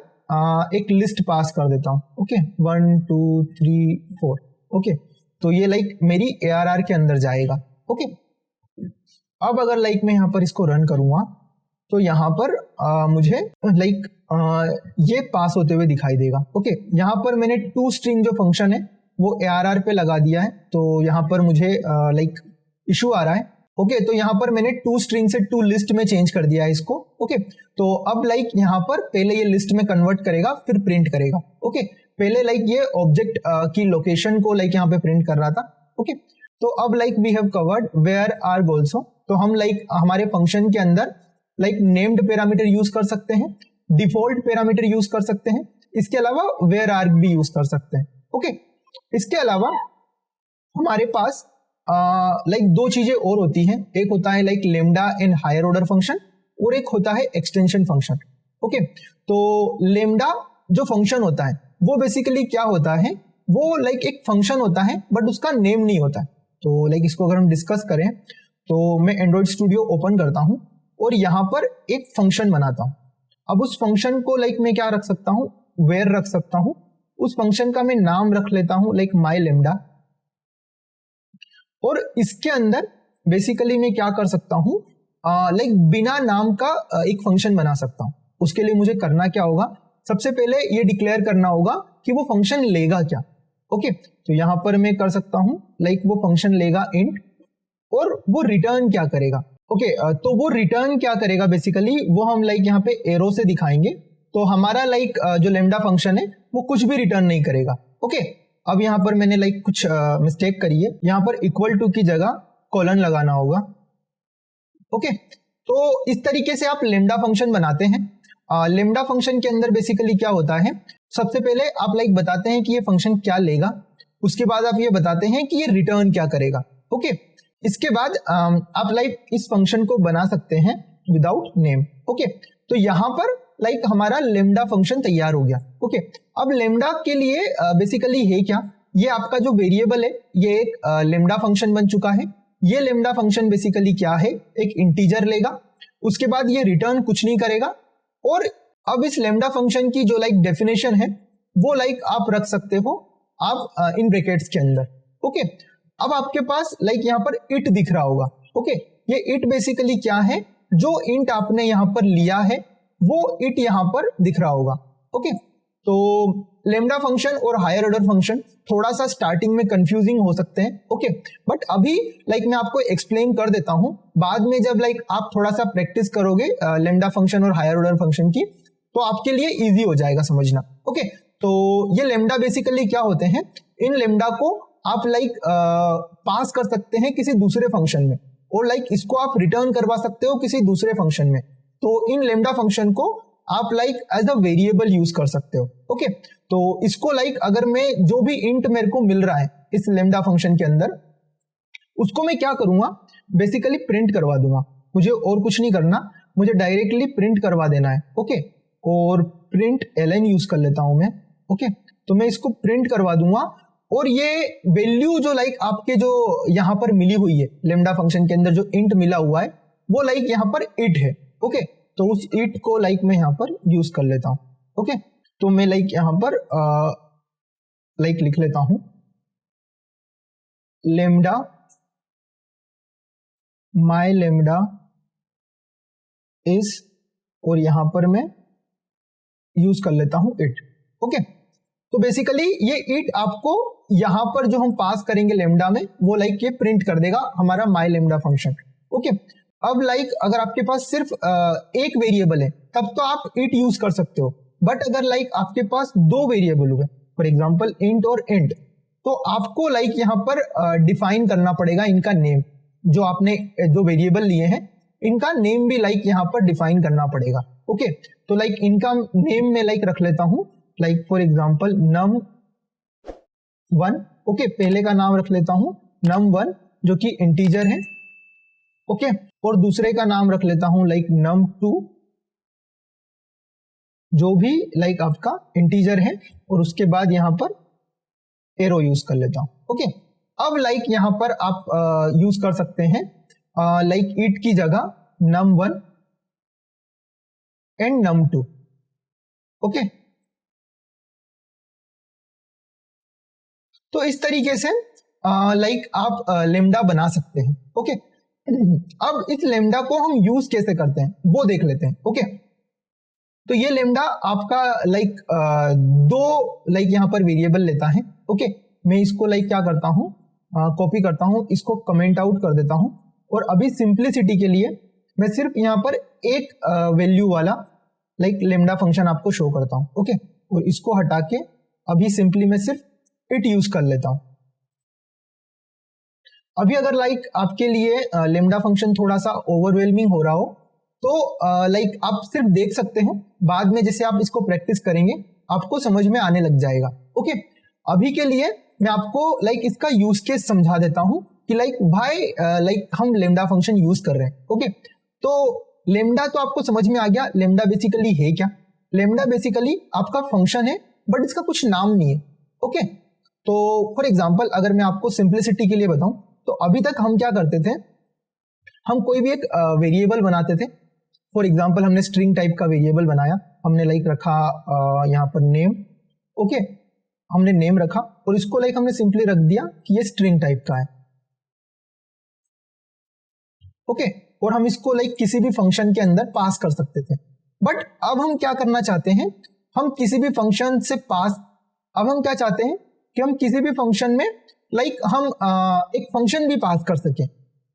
एक लिस्ट पास कर देता हूँ। ओके, 1 2 3 4। ओके, तो ये लाइक मेरी ARR के अंदर जाएगा। ओके, अब अगर लाइक मैं यहाँ पर इसको रन करूंगा तो यहाँ पर मुझे लाइक ये पास होते हुए दिखाई देगा। ओके, यहाँ पर मैंने टू स्ट्रिंग जो फंक्शन है वो ARR पे लगा दिया है, तो यहाँ पर मुझे लाइक इशू आ रहा है। ओके, तो यहाँ पर मैंने टू स्ट्रिंग से टू लिस्ट में चेंज कर दिया है इसको। ओके, तो अब लाइक यहाँ पर पहले ये लिस्ट में कन्वर्ट करेगा फिर प्रिंट करेगा। ओके, पहले लाइक ये ऑब्जेक्ट की लोकेशन को लाइक यहाँ पे प्रिंट कर रहा था। ओके, तो अब like we have covered vararg also. तो हम लाइक हमारे फंक्शन के अंदर लाइक नेम्ड पैरामीटर यूज कर सकते हैं, डिफॉल्ट पैरामीटर यूज कर सकते हैं, इसके अलावा वेयर आर्ग भी यूज कर सकते हैं। ओके, इसके अलावा हमारे पास लाइक दो चीजें और होती हैं, एक होता है like lambda in higher order function और एक होता है एक्सटेंशन फंक्शन। ओके, तो लेमडा जो फंक्शन होता है वो बेसिकली क्या होता है, वो लाइक एक फंक्शन होता है बट उसका नेम नहीं होता है। तो लाइक इसको अगर हम डिस्कस करें तो मैं एंड्रॉइड स्टूडियो ओपन करता हूं और यहाँ पर एक फंक्शन बनाता हूं। अब उस फंक्शन को लाइक मैं क्या रख सकता हूं, वेयर रख सकता हूं। उस फंक्शन का मैं नाम रख लेता हूं लाइक माई लेमडा, और इसके अंदर बेसिकली मैं क्या कर सकता हूं, लाइक बिना नाम का एक फंक्शन बना सकता हूं। उसके लिए मुझे करना क्या होगा, सबसे पहले ये डिक्लेयर करना होगा कि वो फंक्शन लेगा क्या। ओके, तो यहां पर मैं कर सकता हूं लाइक वो फंक्शन लेगा इंट, और वो रिटर्न क्या करेगा। ओके, तो वो रिटर्न क्या करेगा बेसिकली वो हम लाइक यहाँ पे एरो से दिखाएंगे। तो हमारा लाइक जो लेमडा फंक्शन है वो कुछ भी रिटर्न नहीं करेगा। ओके, अब यहाँ पर मैंने लाइक कुछ मिस्टेक करी है, यहाँ पर इक्वल टू की जगह कॉलन लगाना होगा। ओके, तो इस तरीके से आप लेमडा फंक्शन बनाते हैं। लेमडा फंक्शन के अंदर बेसिकली क्या होता है, सबसे पहले आप लाइक बताते हैं कि ये फंक्शन क्या लेगा, उसके बाद आप ये बताते हैं कि ये रिटर्न क्या करेगा। ओके, इसके बाद आप लाइक इस फंक्शन को बना सकते हैं विदाउट नेम। ओके, तो यहाँ पर लाइक हमारा लेमडा फंक्शन तैयार हो गया। ओके, अब लेमडा के लिए बेसिकली है क्या, ये आपका जो वेरिएबल है ये एक लेमडा फंक्शन बन चुका है। ये लेमडा फंक्शन बेसिकली क्या है, एक इंटीजर लेगा, उसके बाद ये रिटर्न कुछ नहीं करेगा। और अब इस लेमडा फंक्शन की जो लाइक डेफिनेशन है वो लाइक आप रख सकते हो आप इन ब्रैकेट्स के अंदर। ओके, अब आपके पास लाइक यहाँ पर इट दिख रहा होगा। ओके, ये इट बेसिकली क्या है, जो इंट आपने यहाँ पर लिया है वो इट यहाँ पर दिख रहा होगा। ओके, तो लेमडा फंक्शन और हायर ऑर्डर फंक्शन थोड़ा सा स्टार्टिंग में कंफ्यूजिंग हो सकते हैं, ओके, बट अभी मैं आपको एक्सप्लेन कर देता हूं। बाद में जब आप थोड़ा सा प्रैक्टिस करोगे लेमडा फंक्शन और हायर ऑर्डर फंक्शन की, तो आपके लिए इजी हो जाएगा समझना, ओके। तो ये लेमडा बेसिकली क्या होते हैं, इन लेमडा को आप पास कर सकते हैं किसी दूसरे फंक्शन में, और इसको आप रिटर्न करवा सकते हो किसी दूसरे फंक्शन में। तो इन लेमडा फंक्शन को आप एज अ वेरिएबल यूज कर सकते हो, ओके। तो इसको अगर मैं जो भी इंट मेरे को मिल रहा है इस लेमडा फंक्शन के अंदर, उसको मैं क्या करूंगा, बेसिकली प्रिंट करवा दूंगा। मुझे और कुछ नहीं करना, मुझे डायरेक्टली प्रिंट करवा देना है, ओके। और प्रिंट ln यूज कर लेता हूं मैं, ओके। तो मैं इसको प्रिंट करवा दूंगा, और ये वैल्यू जो आपके जो यहां पर मिली हुई है लेमडा फंक्शन के अंदर, जो इंट मिला हुआ है वो यहां पर इट है, ओके। तो उस इट को मैं यहां पर यूज कर लेता हूं, ओके। तो मैं यहां पर लिख लेता हूं लेमडा माई लेमडा इज, और यहां पर मैं यूज कर लेता हूं इट, ओके। तो बेसिकली ये इट आपको यहां पर जो हम पास करेंगे लेमडा में, वो ये प्रिंट कर देगा हमारा माई लेमडा फंक्शन, ओके। अब अगर आपके पास सिर्फ एक वेरिएबल है तब तो आप इट यूज कर सकते हो, बट अगर आपके पास दो वेरिएबल हुए, फॉर एग्जांपल इंट और इंट, तो आपको यहां पर डिफाइन करना पड़ेगा इनका नेम। जो आपने जो वेरिएबल लिए हैं इनका नेम भी यहां पर डिफाइन करना पड़ेगा, ओके। तो इनका नेम में रख लेता हूं, फॉर एग्जांपल num1, ओके। पहले का नाम रख लेता हूं num1 जो कि इंटीजर है, ओके। और दूसरे का नाम रख लेता हूं num2 जो भी आपका इंटीजर है, और उसके बाद यहां पर एरो यूज कर लेता हूं, ओके। अब यहां पर आप यूज कर सकते हैं इट की जगह num1 एंड num2, ओके। तो इस तरीके से आप लेमडा बना सकते हैं, ओके। अब इस लेमडा को हम यूज कैसे करते हैं वो देख लेते हैं, ओके। तो ये लेमडा आपका दो यहां पर वेरिएबल लेता है, ओके। मैं इसको क्या करता हूं, कॉपी करता हूं, इसको कमेंट आउट कर देता हूं, और अभी सिंप्लिसिटी के लिए मैं सिर्फ यहां पर एक वैल्यू वाला लेमडा फंक्शन आपको शो करता हूं, ओके। और इसको हटा के अभी सिंपली मैं सिर्फ इट यूज कर लेता हूं। अभी अगर आपके लिए लेमडा फंक्शन थोड़ा सा ओवरवेलमिंग हो रहा हो, तो आप सिर्फ देख सकते हैं, बाद में जैसे आप इसको प्रैक्टिस करेंगे आपको समझ में आने लग जाएगा, ओके। अभी के लिए मैं आपको इसका यूज केस समझा देता हूं कि भाई हम लेमडा फंक्शन यूज कर रहे हैं, ओके। तो लेमडा तो आपको समझ में आ गया, लेमडा बेसिकली है क्या। लेमडा बेसिकली आपका फंक्शन है, बट इसका कुछ नाम नहीं है, ओके। तो फॉर एग्जांपल अगर मैं आपको सिंप्लिसिटी के लिए बताऊं, तो अभी तक हम क्या करते थे, हम कोई भी एक वेरिएबल बनाते थे। फॉर एग्जांपल हमने स्ट्रिंग टाइप का वेरिएबल बनाया, हमने रखा यहाँ पर नेम, ओके। हमने नेम रखा और इसको हमने सिंपली रख दिया कि ये स्ट्रिंग टाइप का है, ओके। और हम इसको किसी भी फंक्शन के अंदर पास कर सकते थे। बट अब हम क्या करना चाहते हैं, हम किसी भी फंक्शन से पास, अब हम क्या चाहते हैं कि हम किसी भी फंक्शन में हम एक फंक्शन भी पास कर सकें,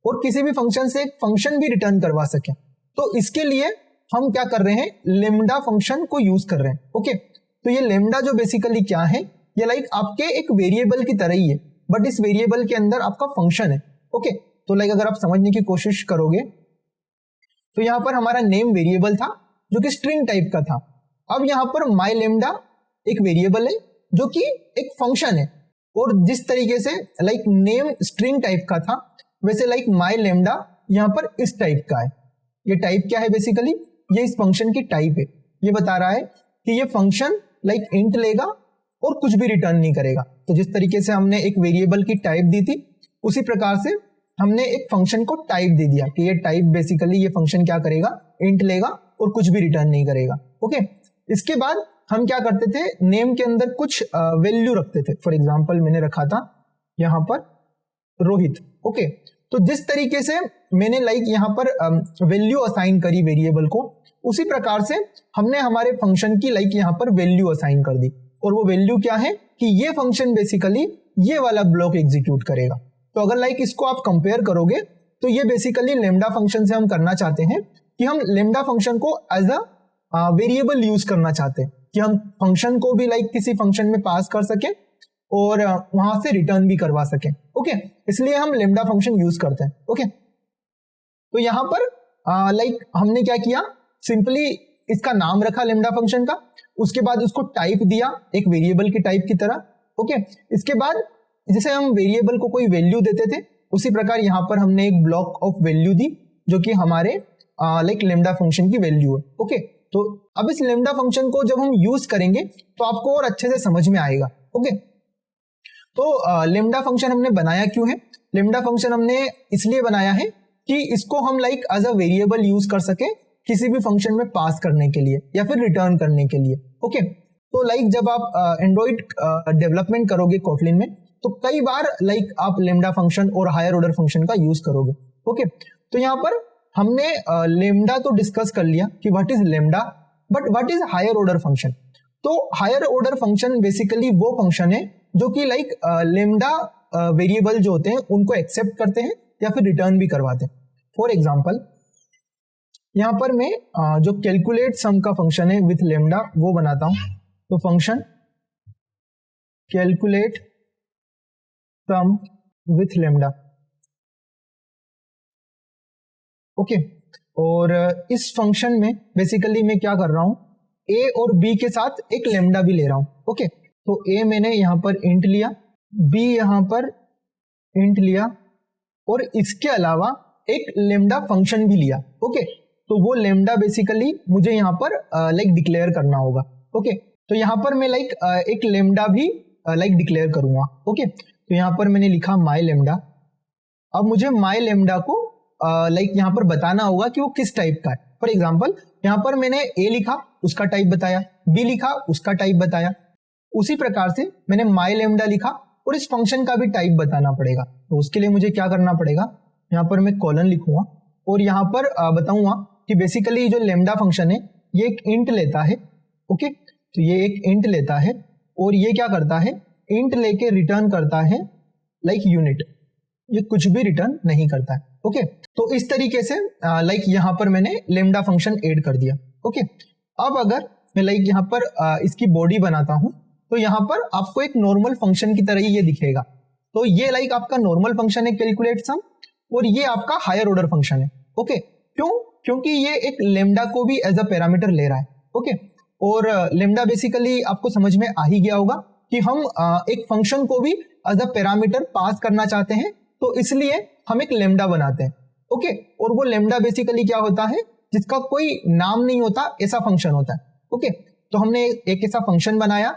और किसी भी फंक्शन से एक फंक्शन भी रिटर्न करवा सकें। तो इसके लिए हम क्या कर रहे हैं, लेमडा फंक्शन को यूज कर रहे हैं, ओके। तो ये लेमडा जो बेसिकली क्या है, ये आपके एक वेरिएबल की तरह ही है, बट इस वेरिएबल के अंदर आपका फंक्शन है, ओके। तो अगर आप समझने की कोशिश करोगे, तो यहां पर हमारा नेम वेरिएबल था जो कि स्ट्रिंग टाइप का था। अब यहां पर माई लेमडा एक वेरिएबल है जो कि एक फंक्शन है, और जिस तरीके से नेम स्ट्रिंग टाइप का था, वैसे माई लेमडा यहां पर इस टाइप का है। ये टाइप क्या है, बेसिकली ये इस फंक्शन की टाइप है। ये बता रहा है कि ये फंक्शन इंट लेगा और कुछ भी रिटर्न नहीं करेगा। तो जिस तरीके से हमने एक वेरिएबल की टाइप दी थी, उसी प्रकार से हमने एक फंक्शन को टाइप दे दिया कि ये टाइप बेसिकली ये फंक्शन क्या करेगा, इंट लेगा और कुछ भी रिटर्न नहीं करेगा, ओके। इसके बाद हम क्या करते थे, नेम के अंदर कुछ वैल्यू रखते थे। फॉर एग्जांपल मैंने रखा था यहां पर रोहित, ओके। तो जिस तरीके से मैंने यहां पर वैल्यू असाइन करी वेरिएबल को, उसी प्रकार से हमने हमारे फंक्शन की लाइक यहाँ पर वैल्यू असाइन कर दी, और वो वैल्यू क्या है कि ये फंक्शन बेसिकली ये वाला ब्लॉक एग्जीक्यूट करेगा। तो अगर लाइक इसको आप कंपेयर करोगे तो ये बेसिकली लेमडा फंक्शन से हम करना चाहते हैं कि हम लेमडा फंक्शन को एज अ वेरिएबल यूज करना चाहते हैं कि हम फंक्शन को भी लाइक किसी फंक्शन में पास कर सके और वहां से रिटर्न भी करवा सके। ओके, इसलिए हम लेमडा फंक्शन यूज करते हैं। ओके, तो यहां पर लाइक हमने क्या किया, सिंपली इसका नाम रखा लेमडा फंक्शन का, उसके बाद उसको टाइप दिया एक वेरिएबल की टाइप की तरह। ओके, इसके बाद जैसे हम वेरिएबल को कोई वैल्यू देते थे उसी प्रकार यहां पर हमने एक ब्लॉक ऑफ वैल्यू दी जो कि हमारे लाइक लेमडा फंक्शन की वैल्यू है। ओके, तो अब इस लेमडा फंक्शन को जब हम यूज करेंगे तो आपको और अच्छे से समझ में आएगा। ओके, तो लेमडा फंक्शन हमने बनाया क्यों है? लेमडा फंक्शन हमने इसलिए बनाया है कि इसको हम like as a variable use कर सके किसी भी फंक्शन में पास करने के लिए या फिर रिटर्न करने के लिए। ओके, तो लाइक जब आप एंड्रॉइड डेवलपमेंट करोगे कोटलिन में तो कई बार लाइक आप लेमडा फंक्शन और हायर ऑर्डर फंक्शन का यूज करोगे। ओके, तो यहाँ पर हमने लेमडा तो डिस्कस कर लिया कि what is lambda, but what is higher order function? तो हायर ऑर्डर फंक्शन बेसिकली वो फंक्शन है जो कि लाइक लेमडा वेरिएबल जो होते हैं उनको एक्सेप्ट करते हैं या फिर रिटर्न भी करवाते हैं। फॉर एग्जाम्पल यहां पर मैं जो कैलकुलेट सम का फंक्शन है विथ लेमडा वो बनाता हूं। तो function calculate sum with lambda. Okay, और इस फंक्शन में बेसिकली मैं क्या कर रहा हूं, ए और बी के साथ एक लेमडा भी ले रहा हूं। ओके, तो ए मैंने यहां पर इंट लिया, बी यहां पर इंट लिया और इसके अलावा एक लेमडा फंक्शन भी लिया। ओके, तो वो लेमडा बेसिकली मुझे यहां पर लाइक डिक्लेयर करना होगा। ओके, तो यहां पर मैं लाइक एक लेमडा भी लाइक डिक्लेयर करूंगा। ओके, तो यहां पर मैंने लिखा माई लेमडा। अब मुझे माई लेमडा को लाइक यहां पर बताना होगा कि वो किस टाइप का है। फॉर एग्जाम्पल यहां पर मैंने ए लिखा उसका टाइप बताया, बी लिखा उसका टाइप बताया, उसी प्रकार से मैंने माई लेमडा लिखा और इस फंक्शन का भी टाइप बताना पड़ेगा। तो उसके लिए मुझे क्या करना पड़ेगा, यहाँ पर मैं कॉलन लिखूंगा और यहाँ पर बताऊंगा कि बेसिकली जो लेमडा फंक्शन है ये एक इंट लेता है। ओके, तो ये एक इंट लेता है और ये क्या करता है, इंट लेके रिटर्न करता है लाइक यूनिट, ये कुछ भी रिटर्न नहीं करता है। ओके, तो इस तरीके से लाइक यहाँ पर मैंने लेमडा फंक्शन ऐड कर दिया। ओके, अब अगर मैं लाइक यहाँ पर इसकी बॉडी बनाता हूं तो यहाँ पर आपको एक नॉर्मल फंक्शन की तरह ही ये दिखेगा। तो ये लाइक आपका नॉर्मल फंक्शन है कैलकुलेट सम और ये आपका हायर ऑर्डर फंक्शन है। ओके, क्यों? क्योंकि ये एक लेमडा को भी एज अ पैरामीटर ले रहा है। ओके, और लेमडा बेसिकली आपको समझ में आ ही गया होगा कि हम एक फंक्शन को भी एज अ पैरामीटर पास करना चाहते हैं, तो इसलिए हम एक लेमडा बनाते हैं। ओके, और वो लेमडा बेसिकली क्या होता है, जिसका कोई नाम नहीं होता ऐसा फंक्शन होता है। ओके, तो हमने एक ऐसा फंक्शन बनाया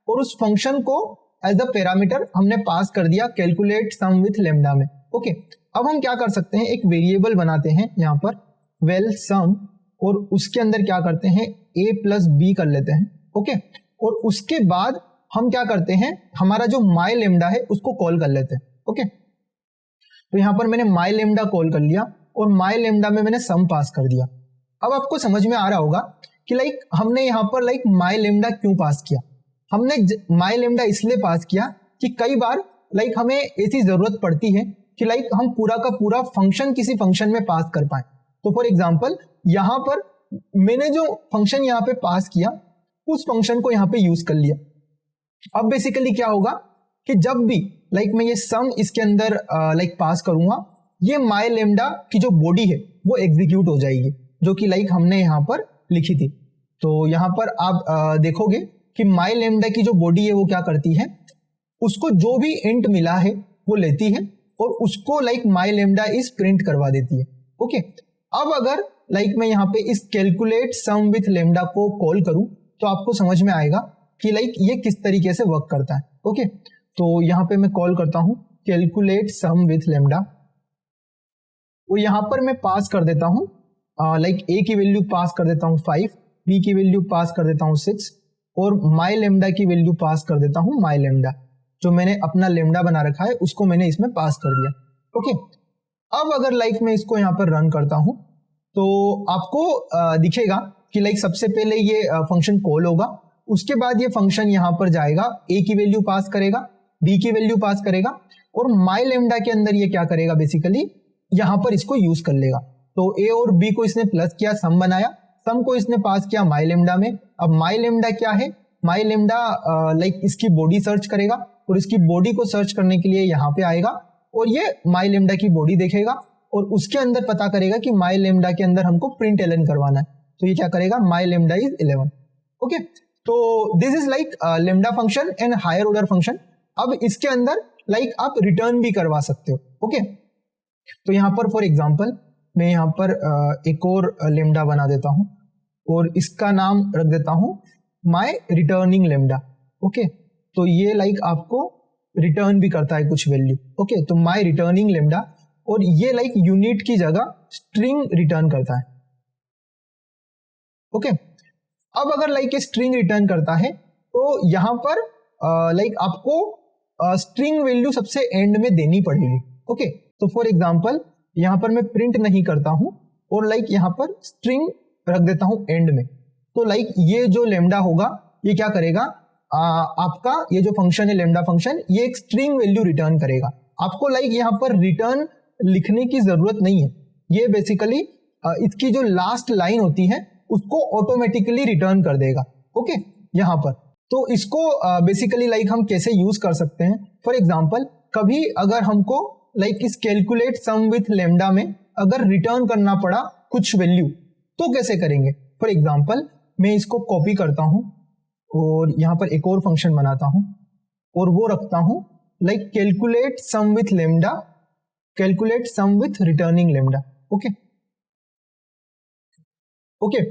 और उस फंक्शन को एज अ पैरामीटर हमने पास कर दिया कैलकुलेट सम विथ लेमडा में। ओके, अब हम क्या कर सकते हैं, एक वेरिएबल बनाते हैं यहाँ पर वेल सम और उसके अंदर क्या करते हैं a प्लस बी कर लेते हैं। ओके, और उसके बाद हम क्या करते हैं, हमारा जो माई लेमडा है उसको कॉल कर लेते हैं। ओके, तो यहाँ पर मैंने माई लेमडा कॉल कर लिया और माई लेमडा में मैंने सम पास कर दिया। अब आपको समझ में आ रहा होगा कि लाइक हमने यहाँ पर लाइक माई लेमडा क्यों पास किया। हमने माई लेमडा इसलिए पास किया कि कई बार लाइक हमें ऐसी जरूरत पड़ती है कि लाइक हम पूरा का पूरा फंक्शन किसी फंक्शन में पास कर पाए। तो फॉर एग्जांपल यहाँ पर मैंने जो फंक्शन यहाँ पे पास किया उस फंक्शन को यहाँ पे यूज कर लिया। अब बेसिकली क्या होगा कि जब भी लाइक मैं ये सम इसके अंदर लाइक पास करूंगा, ये माई लेमडा की जो बॉडी है वो एग्जीक्यूट हो जाएगी जो कि लाइक हमने यहाँ पर लिखी थी। तो यहाँ पर आप देखोगे कि माई लेमडा की जो बॉडी है वो क्या करती है, उसको जो भी इंट मिला है वो लेती है और उसको लाइक माई लेमडा इस प्रिंट करवा देती है। ओके, अब अगर लाइक मैं यहाँ पे इस कैलकुलेट सम विथ लेमडा को कॉल करूं तो आपको समझ में आएगा कि लाइक ये किस तरीके से वर्क करता है। ओके, तो यहाँ पे मैं कॉल करता हूं कैलकुलेट सम विथ लेमडा और यहाँ पर मैं पास कर देता हूं लाइक ए की वैल्यू पास कर देता हूं 5, बी की वैल्यू पास कर देता हूं 6 और माई लेमडा की वैल्यू पास कर देता हूं माई लेमडा, जो मैंने अपना लेमडा बना रखा है उसको मैंने इसमें पास कर दिया। ओके, अब अगर लाइक मैं इसको यहाँ पर रन करता हूं तो आपको दिखेगा कि लाइक सबसे पहले ये फंक्शन कॉल होगा, उसके बाद ये फंक्शन यहाँ पर जाएगा, a की वैल्यू पास करेगा, b की वैल्यू पास करेगा, और माई लेमडा के अंदर ये क्या करेगा, बेसिकली यहाँ पर इसको यूज कर लेगा। तो a और b को इसने प्लस किया, सम बनाया, सम को इसने पास किया माई लेमडा में। अब माई लेमडा क्या है, माई लेमडा लाइक इसकी बॉडी सर्च करेगा, और इसकी बॉडी को सर्च करने के लिए यहाँ पे आएगा और ये माई लेमडा की बॉडी देखेगा और उसके अंदर पता करेगा कि माई लेमडा के अंदर हमको प्रिंट एलन करवाना है। तो ये क्या करेगा, माई लेमडा इज 11। ओके, तो this is like lambda function and higher order function. अब इसके अंदर लाइक आप रिटर्न भी करवा सकते हो। ओके, तो यहाँ पर फॉर एग्जाम्पल मैं यहाँ पर एक और लेमडा बना देता हूँ और इसका नाम रख देता हूँ माई रिटर्निंग लेमडा। ओके, तो ये लाइक आपको रिटर्न भी करता है कुछ वैल्यू। ओके, तो माई रिटर्निंग लेमडा, और ये लाइक यूनिट की जगह स्ट्रिंग रिटर्न करता है। ओके, अब अगर लाइक ये स्ट्रिंग रिटर्न करता है तो यहाँ पर लाइक आपको स्ट्रिंग वैल्यू सबसे एंड में देनी पड़ेगी। ओके, तो फॉर एग्जांपल यहाँ पर मैं प्रिंट नहीं करता हूं और लाइक यहाँ पर स्ट्रिंग रख देता हूं एंड में, तो लाइक ये जो लेमडा होगा ये क्या करेगा, आपका ये जो फंक्शन है लेमडा फंक्शन, ये एक स्ट्रिंग वैल्यू रिटर्न करेगा। आपको लाइक यहाँ पर रिटर्न लिखने की जरूरत नहीं है, ये बेसिकली इसकी जो लास्ट लाइन होती है उसको ऑटोमेटिकली रिटर्न कर देगा। ओके, यहाँ पर तो इसको बेसिकली लाइक हम कैसे यूज कर सकते हैं, फॉर एग्जाम्पल कभी अगर हमको लाइक इस कैलकुलेट सम विथ लेमडा में अगर रिटर्न करना पड़ा कुछ वैल्यू तो कैसे करेंगे। फॉर एग्जाम्पल मैं इसको कॉपी करता हूं और यहां पर एक और फंक्शन बनाता हूं और वो रखता हूं like calculate sum with lambda, calculate sum with returning lambda. Okay okay,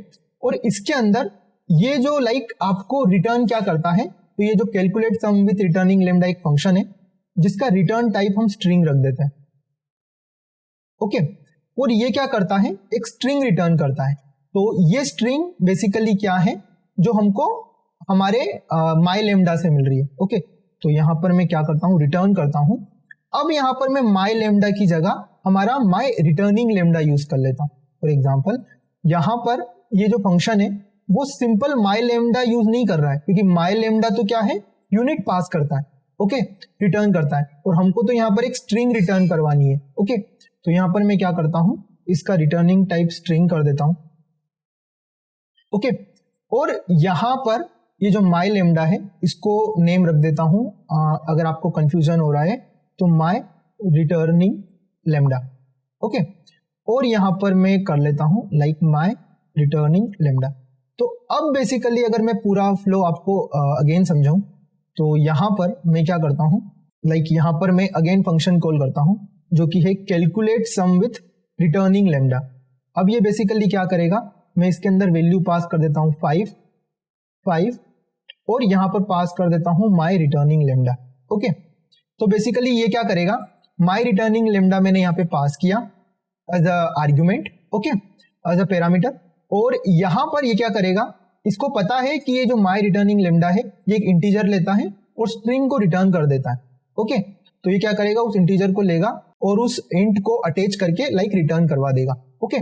और इसके अंदर ये जो लाइक आपको रिटर्न क्या करता है, तो ये जो calculate sum with returning lambda एक फंक्शन है जिसका रिटर्न टाइप हम स्ट्रिंग रख देते हैं। ओके, और ये क्या करता है, एक स्ट्रिंग रिटर्न करता है। तो ये स्ट्रिंग बेसिकली क्या है, जो हमको हमारे माई लेमडा से मिल रही है। ओके, तो यहां पर मैं क्या करता हूं, रिटर्न करता हूं। अब यहां पर मैं माई लेमडा की जगह हमारा माई रिटर्निंग लेमडा यूज कर लेता हूं। फॉर एग्जाम्पल यहां पर ये जो फंक्शन है वो सिंपल माई लेमडा यूज नहीं कर रहा है, क्योंकि माई लेमडा तो क्या है, यूनिट पास करता है। ओके, रिटर्न करता है, और हमको तो यहाँ पर एक स्ट्रिंग रिटर्न करवानी है। ओके, तो यहाँ पर मैं क्या करता हूं, इसका रिटर्निंग टाइप स्ट्रिंग कर देता हूं। ओके, और यहाँ पर ये जो माई लेमडा है इसको नेम रख देता हूं, अगर आपको कंफ्यूजन हो रहा है तो माई रिटर्निंग लेमडा। ओके, और यहाँ पर मैं कर लेता हूं लाइक माई रिटर्निंग लेमडा। तो अब बेसिकली अगर मैं पूरा फ्लो आपको अगेन समझाऊं तो यहाँ पर मैं क्या करता हूँ, लाइक यहाँ पर मैं अगेन फंक्शन कॉल करता हूँ जो कि है calculate sum with returning lambda. अब ये बेसिकली क्या करेगा, मैं इसके अंदर वैल्यू पास कर देता हूँ 5 और यहाँ पर पास कर देता हूँ माई रिटर्निंग लेमडा। ओके, तो बेसिकली ये क्या करेगा, माई रिटर्निंग लेमडा मैंने यहाँ पे पास किया as a argument. Okay, as a parameter, और यहाँ पर ये क्या करेगा, इसको पता है कि ये जो माई रिटर्निंग लेमडा है ये एक इंटीजर लेता है और स्ट्रिंग को रिटर्न कर देता है। ओके, तो ये क्या करेगा, उस इंटीजर को लेगा और उस इंट को अटैच करके लाइक रिटर्न करवा देगा। ओके,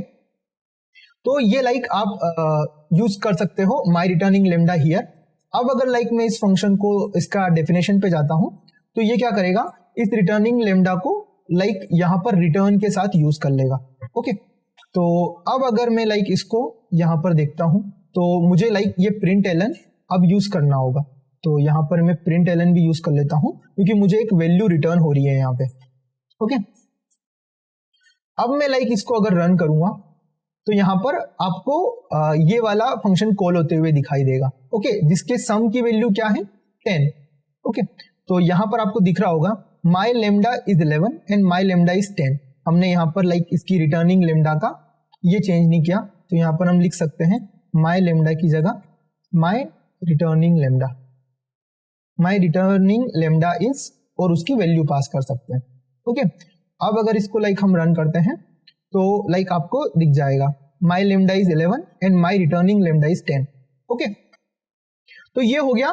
तो ये लाइक आप यूज कर सकते हो माई रिटर्निंग लेमडा हियर। अब अगर लाइक मैं इस फंक्शन को इसका डेफिनेशन पे जाता हूं तो ये क्या करेगा, इस रिटर्निंग लेमडा को लाइक यहाँ पर रिटर्न के साथ यूज कर लेगा। ओके, तो अब अगर मैं लाइक इसको यहाँ पर देखता हूं तो मुझे लाइक ये प्रिंट एलन अब यूज करना होगा। तो यहाँ पर मैं प्रिंट एलन भी यूज कर लेता हूं क्योंकि मुझे एक वैल्यू रिटर्न हो रही है यहाँ पे। ओके, अब मैं लाइक इसको अगर रन करूंगा तो यहाँ पर आपको ये वाला फंक्शन कॉल होते हुए दिखाई देगा। ओके, जिसके सम की वैल्यू क्या है, 10। ओके, तो यहाँ पर आपको दिख रहा होगा my lambda is 11 and my lambda is 10। हमने यहाँ पर लाइक इसकी रिटर्निंग लेमडा का ये चेंज नहीं किया, तो यहाँ पर हम लिख सकते हैं माई लेमडा की जगह my returning lambda, my returning lambda is, और उसकी वैल्यू पास कर सकते हैं। ओके, अब अगर इसको लाइक हम रन करते हैं तो लाइक आपको दिख जाएगा my lambda is 11 and my returning lambda is 10। Okay, तो ये हो गया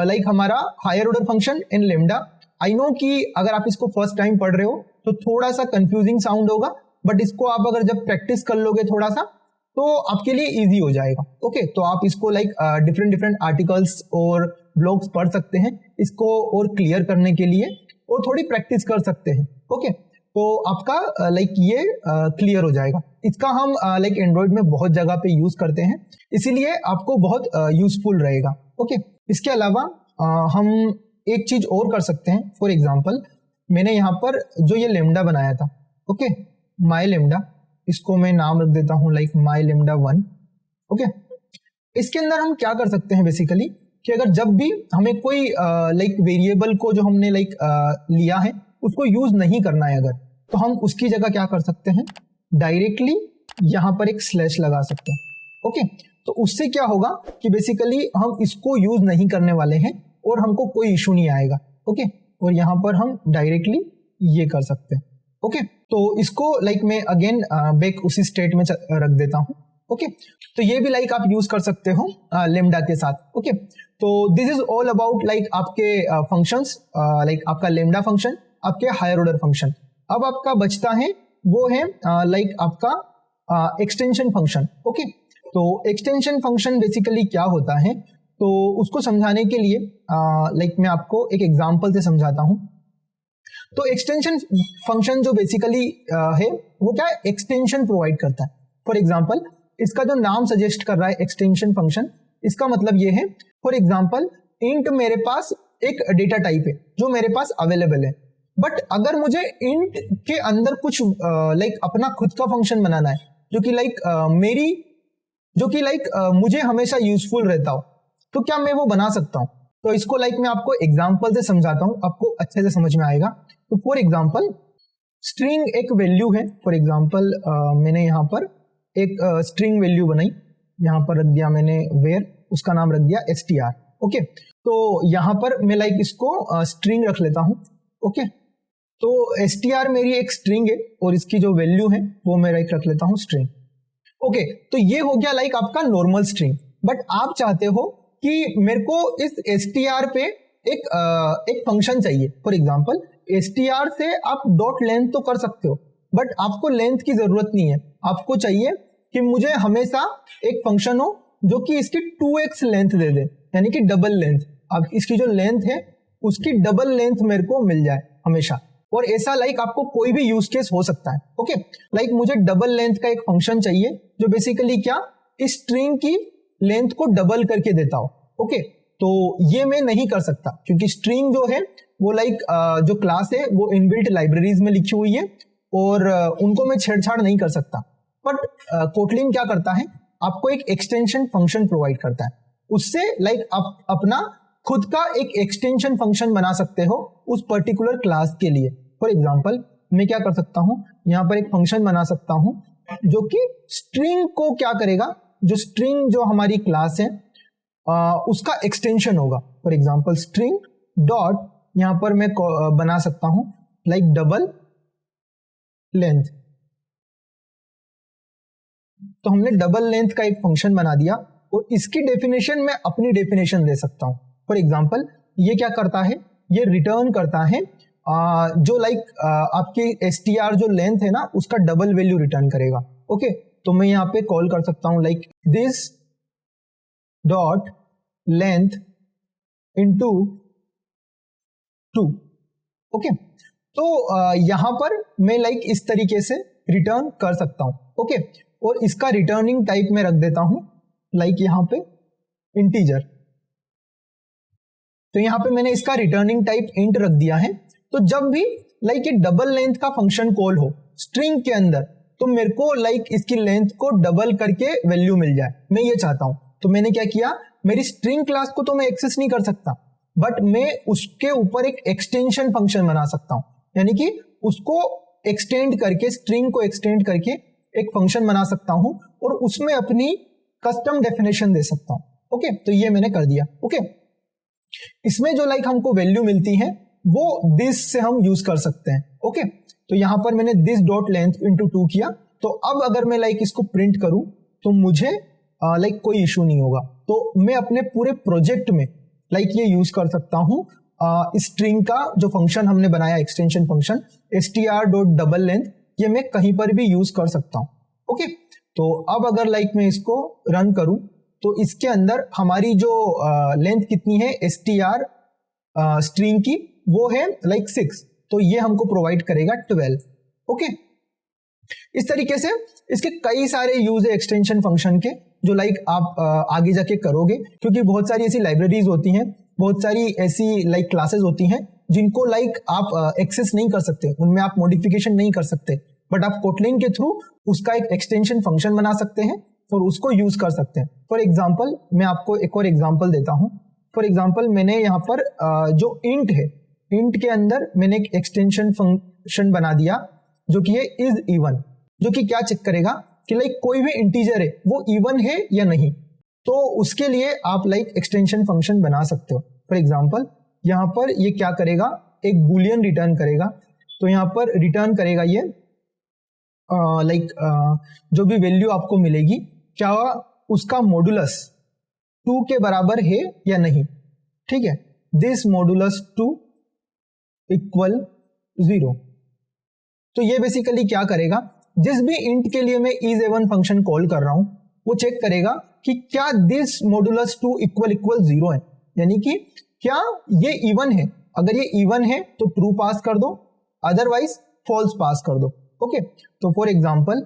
लाइक हमारा higher order function in lambda. I know कि अगर आप इसको फर्स्ट टाइम पढ़ रहे हो तो थोड़ा सा कंफ्यूजिंग साउंड होगा, बट इसको आप अगर जब प्रैक्टिस कर लोगे थोड़ा सा तो आपके लिए इजी हो जाएगा। ओके, तो आप इसको लाइक डिफरेंट आर्टिकल्स और ब्लॉग्स पढ़ सकते हैं इसको और क्लियर करने के लिए, और थोड़ी प्रैक्टिस कर सकते हैं। ओके, तो आपका लाइक ये क्लियर हो जाएगा। इसका हम लाइक एंड्रॉइड में बहुत जगह पे यूज करते हैं, इसीलिए आपको बहुत यूजफुल रहेगा। ओके, इसके अलावा हम एक चीज और कर सकते हैं। फॉर एग्जांपल, मैंने यहाँ पर जो ये लेमडा बनाया था, ओके, माई लेमडा, इसको मैं नाम रख देता हूँ लाइक माई लेमडा 1। ओके, इसके अंदर हम क्या कर सकते हैं बेसिकली कि अगर जब भी हमें कोई लाइक वेरिएबल को जो हमने लाइक लिया है उसको यूज नहीं करना है अगर, तो हम उसकी जगह क्या कर सकते हैं, डायरेक्टली यहाँ पर एक स्लैश लगा सकते हैं। ओके, तो उससे क्या होगा कि बेसिकली हम इसको यूज नहीं करने वाले हैं और हमको कोई इशू नहीं आएगा। ओके, और यहाँ पर हम डायरेक्टली ये कर सकते हैं। ओके, तो इसको लाइक मैं अगेन बैक उसी स्टेट में रख देता हूँ। ओके, तो ये भी लाइक आप यूज कर सकते हो लेमडा के साथ। ओके, तो this is all about like आपके फंक्शंस, लाइक आपका लेमडा फंक्शन, आपके हायर ऑर्डर फंक्शन। अब आपका बचता है वो है लाइक आपका एक्सटेंशन फंक्शन। ओके, तो एक्सटेंशन फंक्शन बेसिकली क्या होता है, तो उसको समझाने के लिए लाइक मैं आपको एक एग्जांपल से समझाता हूँ। तो एक्सटेंशन फंक्शन जो बेसिकली है वो क्या है, एक्सटेंशन प्रोवाइड करता है। फॉर एग्जांपल, इसका जो नाम सजेस्ट कर रहा है एक्सटेंशन फंक्शन, इसका मतलब ये है, फॉर एग्जांपल इंट मेरे पास एक डेटा टाइप है जो मेरे पास अवेलेबल है, बट अगर मुझे इंट के अंदर कुछ लाइक अपना खुद का फंक्शन बनाना है जो कि लाइक मुझे हमेशा यूजफुल रहता हो, तो क्या मैं वो बना सकता हूँ? तो इसको लाइक मैं आपको एग्जांपल से समझाता हूँ, आपको अच्छे से समझ में आएगा। तो फॉर एग्जांपल, स्ट्रिंग एक वैल्यू है। फॉर एग्जांपल मैंने यहाँ पर एक स्ट्रिंग वैल्यू बनाई, यहाँ पर रख दिया मैंने वेयर, उसका नाम रख दिया str। ओके, तो यहाँ पर मैं लाइक इसको स्ट्रिंग रख लेता हूँ। ओके, तो str मेरी एक स्ट्रिंग है और इसकी जो वैल्यू है वो मैं लाइक रख लेता हूँ स्ट्रिंग। ओके, तो ये हो गया लाइक आपका नॉर्मल स्ट्रिंग, बट आप चाहते हो कि मेरे को इस str पे एक फंक्शन चाहिए। फॉर एग्जांपल, str से आप डॉट लेंथ तो कर सकते हो, बट आपको लेंथ की जरूरत नहीं है। आपको चाहिए कि मुझे हमेशा एक फंक्शन हो जो कि इसकी 2x लेंथ दे दे, यानी कि डबल लेंथ। अब इसकी जो लेंथ है उसकी डबल लेंथ मेरे को मिल जाए हमेशा, और ऐसा लाइक आपको कोई भी यूज केस हो सकता है। ओके, लाइक मुझे डबल लेंथ का एक फंक्शन चाहिए जो बेसिकली क्या, इस स्ट्रिंग की लेंथ को डबल करके देता हो। ओके, तो ये मैं नहीं कर सकता क्योंकि स्ट्रिंग जो है वो लाइक जो क्लास है वो इनबिल्ट लाइब्रेरीज में लिखी हुई है और उनको मैं छेड़छाड़ नहीं कर सकता। बट कोटलिन क्या करता है, आपको एक एक्सटेंशन फंक्शन प्रोवाइड करता है, उससे लाइक आप अपना खुद का एक एक्सटेंशन फंक्शन बना सकते हो उस पर्टिकुलर क्लास के लिए। फॉर एग्जांपल, मैं क्या कर सकता हूं, यहाँ पर एक फंक्शन बना सकता हूं जो कि स्ट्रिंग को क्या करेगा, जो स्ट्रिंग जो हमारी क्लास है उसका एक्सटेंशन होगा। फॉर एग्जांपल, स्ट्रिंग डॉट, यहाँ पर मैं बना सकता हूं लाइक डबल लेंथ। तो हमने डबल लेंथ का एक फंक्शन बना दिया और इसकी डेफिनेशन मैं अपनी डेफिनेशन दे सकता हूं। फॉर एग्जांपल, ये क्या करता है, ये रिटर्न करता है जो लाइक आपकी str जो लेंथ है ना उसका डबल वैल्यू रिटर्न करेगा। ओके, तो मैं यहाँ पे कॉल कर सकता हूं like this dot length into 2। Okay, तो यहां पर मैं लाइक इस तरीके से रिटर्न कर सकता हूं। ओके, और इसका रिटर्निंग टाइप में रख देता हूं लाइक यहां पे इंटीजर। तो यहां पे मैंने इसका रिटर्निंग टाइप इंट रख दिया है। तो जब भी लाइक ये डबल लेंथ का फंक्शन कॉल हो स्ट्रिंग के अंदर, तो मेरे को लाइक इसकी लेंथ को डबल करके वैल्यू मिल जाए, मैं ये चाहता हूं। तो मैंने क्या किया, मेरी स्ट्रिंग क्लास को तो मैं एक्सेस नहीं कर सकता, बट मैं उसके ऊपर एक एक्सटेंशन फंक्शन बना सकता हूं, यानी कि उसको एक्सटेंड करके, स्ट्रिंग को एक्सटेंड करके एक फंक्शन बना सकता हूं और उसमें अपनी कस्टम डेफिनेशन दे सकता हूं। ओके, तो ये मैंने कर दिया। ओके, इसमें जो लाइक हमको वैल्यू मिलती है वो दिस से हम यूज कर सकते हैं। ओके, तो यहां पर मैंने दिस डॉट लेंथ इंटू 2 किया। तो अब अगर मैं लाइक इसको प्रिंट करूं तो मुझे लाइक कोई इशू नहीं होगा। तो मैं अपने पूरे प्रोजेक्ट में लाइक ये यूज कर सकता हूं स्ट्रिंग का जो फंक्शन हमने बनाया, extension function str dot double length, ये मैं कहीं पर भी यूज कर सकता हूं। ओके, तो अब अगर लाइक मैं इसको रन करूं तो इसके अंदर हमारी जो लेंथ कितनी है str स्ट्रिंग की, वो है लाइक 6, तो ये हमको प्रोवाइड करेगा 12। ओके, इस तरीके से इसके कई सारे यूज है एक्सटेंशन फंक्शन के, जो लाइक आप आगे जाके करोगे, क्योंकि बहुत सारी ऐसी लाइब्रेरीज होती हैं, बहुत सारी ऐसी लाइक क्लासेस होती हैं जिनको लाइक आप एक्सेस नहीं कर सकते, उनमें आप मॉडिफिकेशन नहीं कर सकते, बट आप कोटलिन के थ्रू उसका एक एक्सटेंशन फंक्शन बना सकते हैं और उसको यूज कर सकते हैं। फॉर एग्जाम्पल मैं आपको एक और एग्जाम्पल देता हूं। फॉर एग्जाम्पल मैंने यहाँ पर जो इंट है, इंट के अंदर मैंने एक एक्सटेंशन फंक्शन बना दिया जो कि है इज इवन, जो कि क्या चेक करेगा कि लाइक कोई भी इंटीजर है वो इवन है या नहीं। तो उसके लिए आप लाइक एक्सटेंशन फंक्शन बना सकते हो। फॉर एग्जाम्पल यहाँ पर ये क्या करेगा, एक बुलियन रिटर्न करेगा। तो यहाँ पर रिटर्न करेगा ये जो भी वैल्यू आपको मिलेगी, क्या उसका मॉडुलस 2 के बराबर है या नहीं। ठीक है, दिस मॉडुलस 2 इक्वल 0। तो ये बेसिकली क्या करेगा, जिस भी इंट के लिए मैं इज इवन फंक्शन कॉल कर रहा हूं वो चेक करेगा कि क्या दिस मॉडुलस 2 इक्वल 0 है, यानी कि क्या ये इवन है। अगर ये इवन है तो ट्रू पास कर दो, अदरवाइज फॉल्स पास कर दो। ओके, तो फॉर एग्जांपल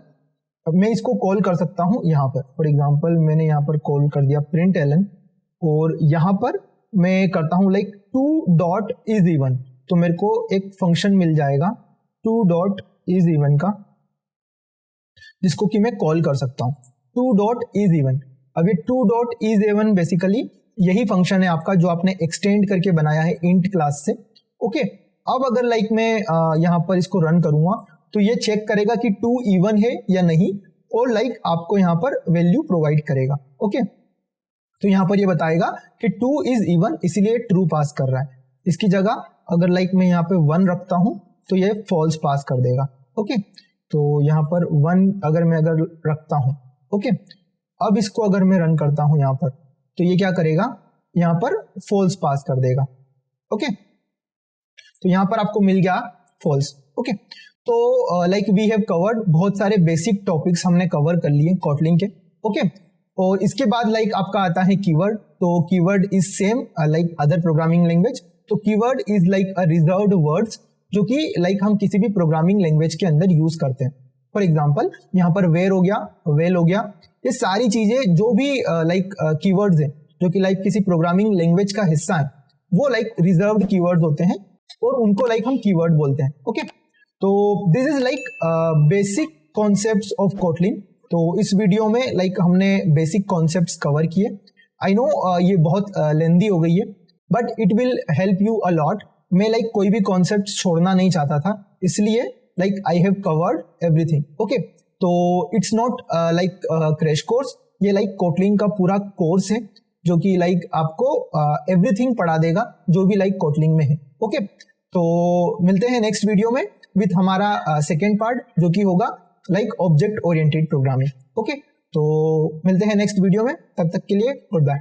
मैं इसको कॉल कर सकता हूं यहाँ पर। फॉर एग्जांपल मैंने यहाँ पर कॉल कर दिया प्रिंट एलन, और यहाँ पर मैं करता हूं लाइक 2 डॉट इज इवन, तो मेरे को एक फंक्शन मिल जाएगा 2 डॉट इज इवन का, जिसको कि मैं कॉल कर सकता हूं 2 डॉट इज इवन। अब ये 2 डॉट इज इवन बेसिकली यही फंक्शन है आपका जो आपने एक्सटेंड करके बनाया है इंट क्लास से। ओके, अब अगर लाइक मैं यहाँ पर इसको रन करूंगा तो ये चेक करेगा कि 2 इवन है या नहीं, और लाइक आपको यहाँ पर वैल्यू प्रोवाइड करेगा। ओके, तो यहाँ पर ये बताएगा कि 2 इज इवन, इसीलिए ट्रू पास कर रहा है। इसकी जगह अगर लाइक मैं यहाँ पे 1 रखता हूँ तो ये फॉल्स पास कर देगा। ओके, तो यहाँ पर 1 अगर मैं रखता हूँ। ओके, अब इसको अगर मैं रन करता हूँ यहाँ पर, तो ये क्या करेगा, यहाँ पर फॉल्स पास कर देगा। ओके, तो यहाँ पर आपको मिल गया फॉल्स। ओके, तो लाइक वी हैव कवर्ड, बहुत सारे बेसिक टॉपिक्स हमने कवर कर लिए कोटलिन के। ओके, और इसके बाद लाइक आपका आता है कीवर्ड। तो keyword is same like other programming language. तो keyword is like a reserved words जो कि लाइक हम किसी भी प्रोग्रामिंग लैंग्वेज के अंदर यूज करते हैं। फॉर एग्जाम्पल यहाँ पर वेयर हो गया, वेल हो गया, ये सारी चीजें जो भी लाइक कीवर्ड्स हैं जो कि लाइक किसी प्रोग्रामिंग लैंग्वेज का हिस्सा है, वो लाइक रिजर्व्ड कीवर्ड्स होते हैं और उनको लाइक हम कीवर्ड बोलते हैं। ओके, तो this is like basic concepts of Kotlin. तो इस वीडियो में लाइक हमने बेसिक कॉन्सेप्ट्स कवर किए। आई नो ये बहुत लेंदी हो गई है, but it will help you a lot. मैं लाइक कोई भी कॉन्सेप्ट छोड़ना नहीं चाहता था, इसलिए like I have covered everything. Okay, तो it's not like crash course, ये लाइक कोटलिन का पूरा कोर्स है जो कि लाइक आपको एवरीथिंग पढ़ा देगा जो भी लाइक कोटलिन में है। ओके, तो मिलते हैं नेक्स्ट वीडियो में विथ हमारा सेकेंड पार्ट जो कि होगा like object oriented programming. Okay, तो मिलते हैं नेक्स्ट वीडियो में, तब तक के लिए गुड बाय।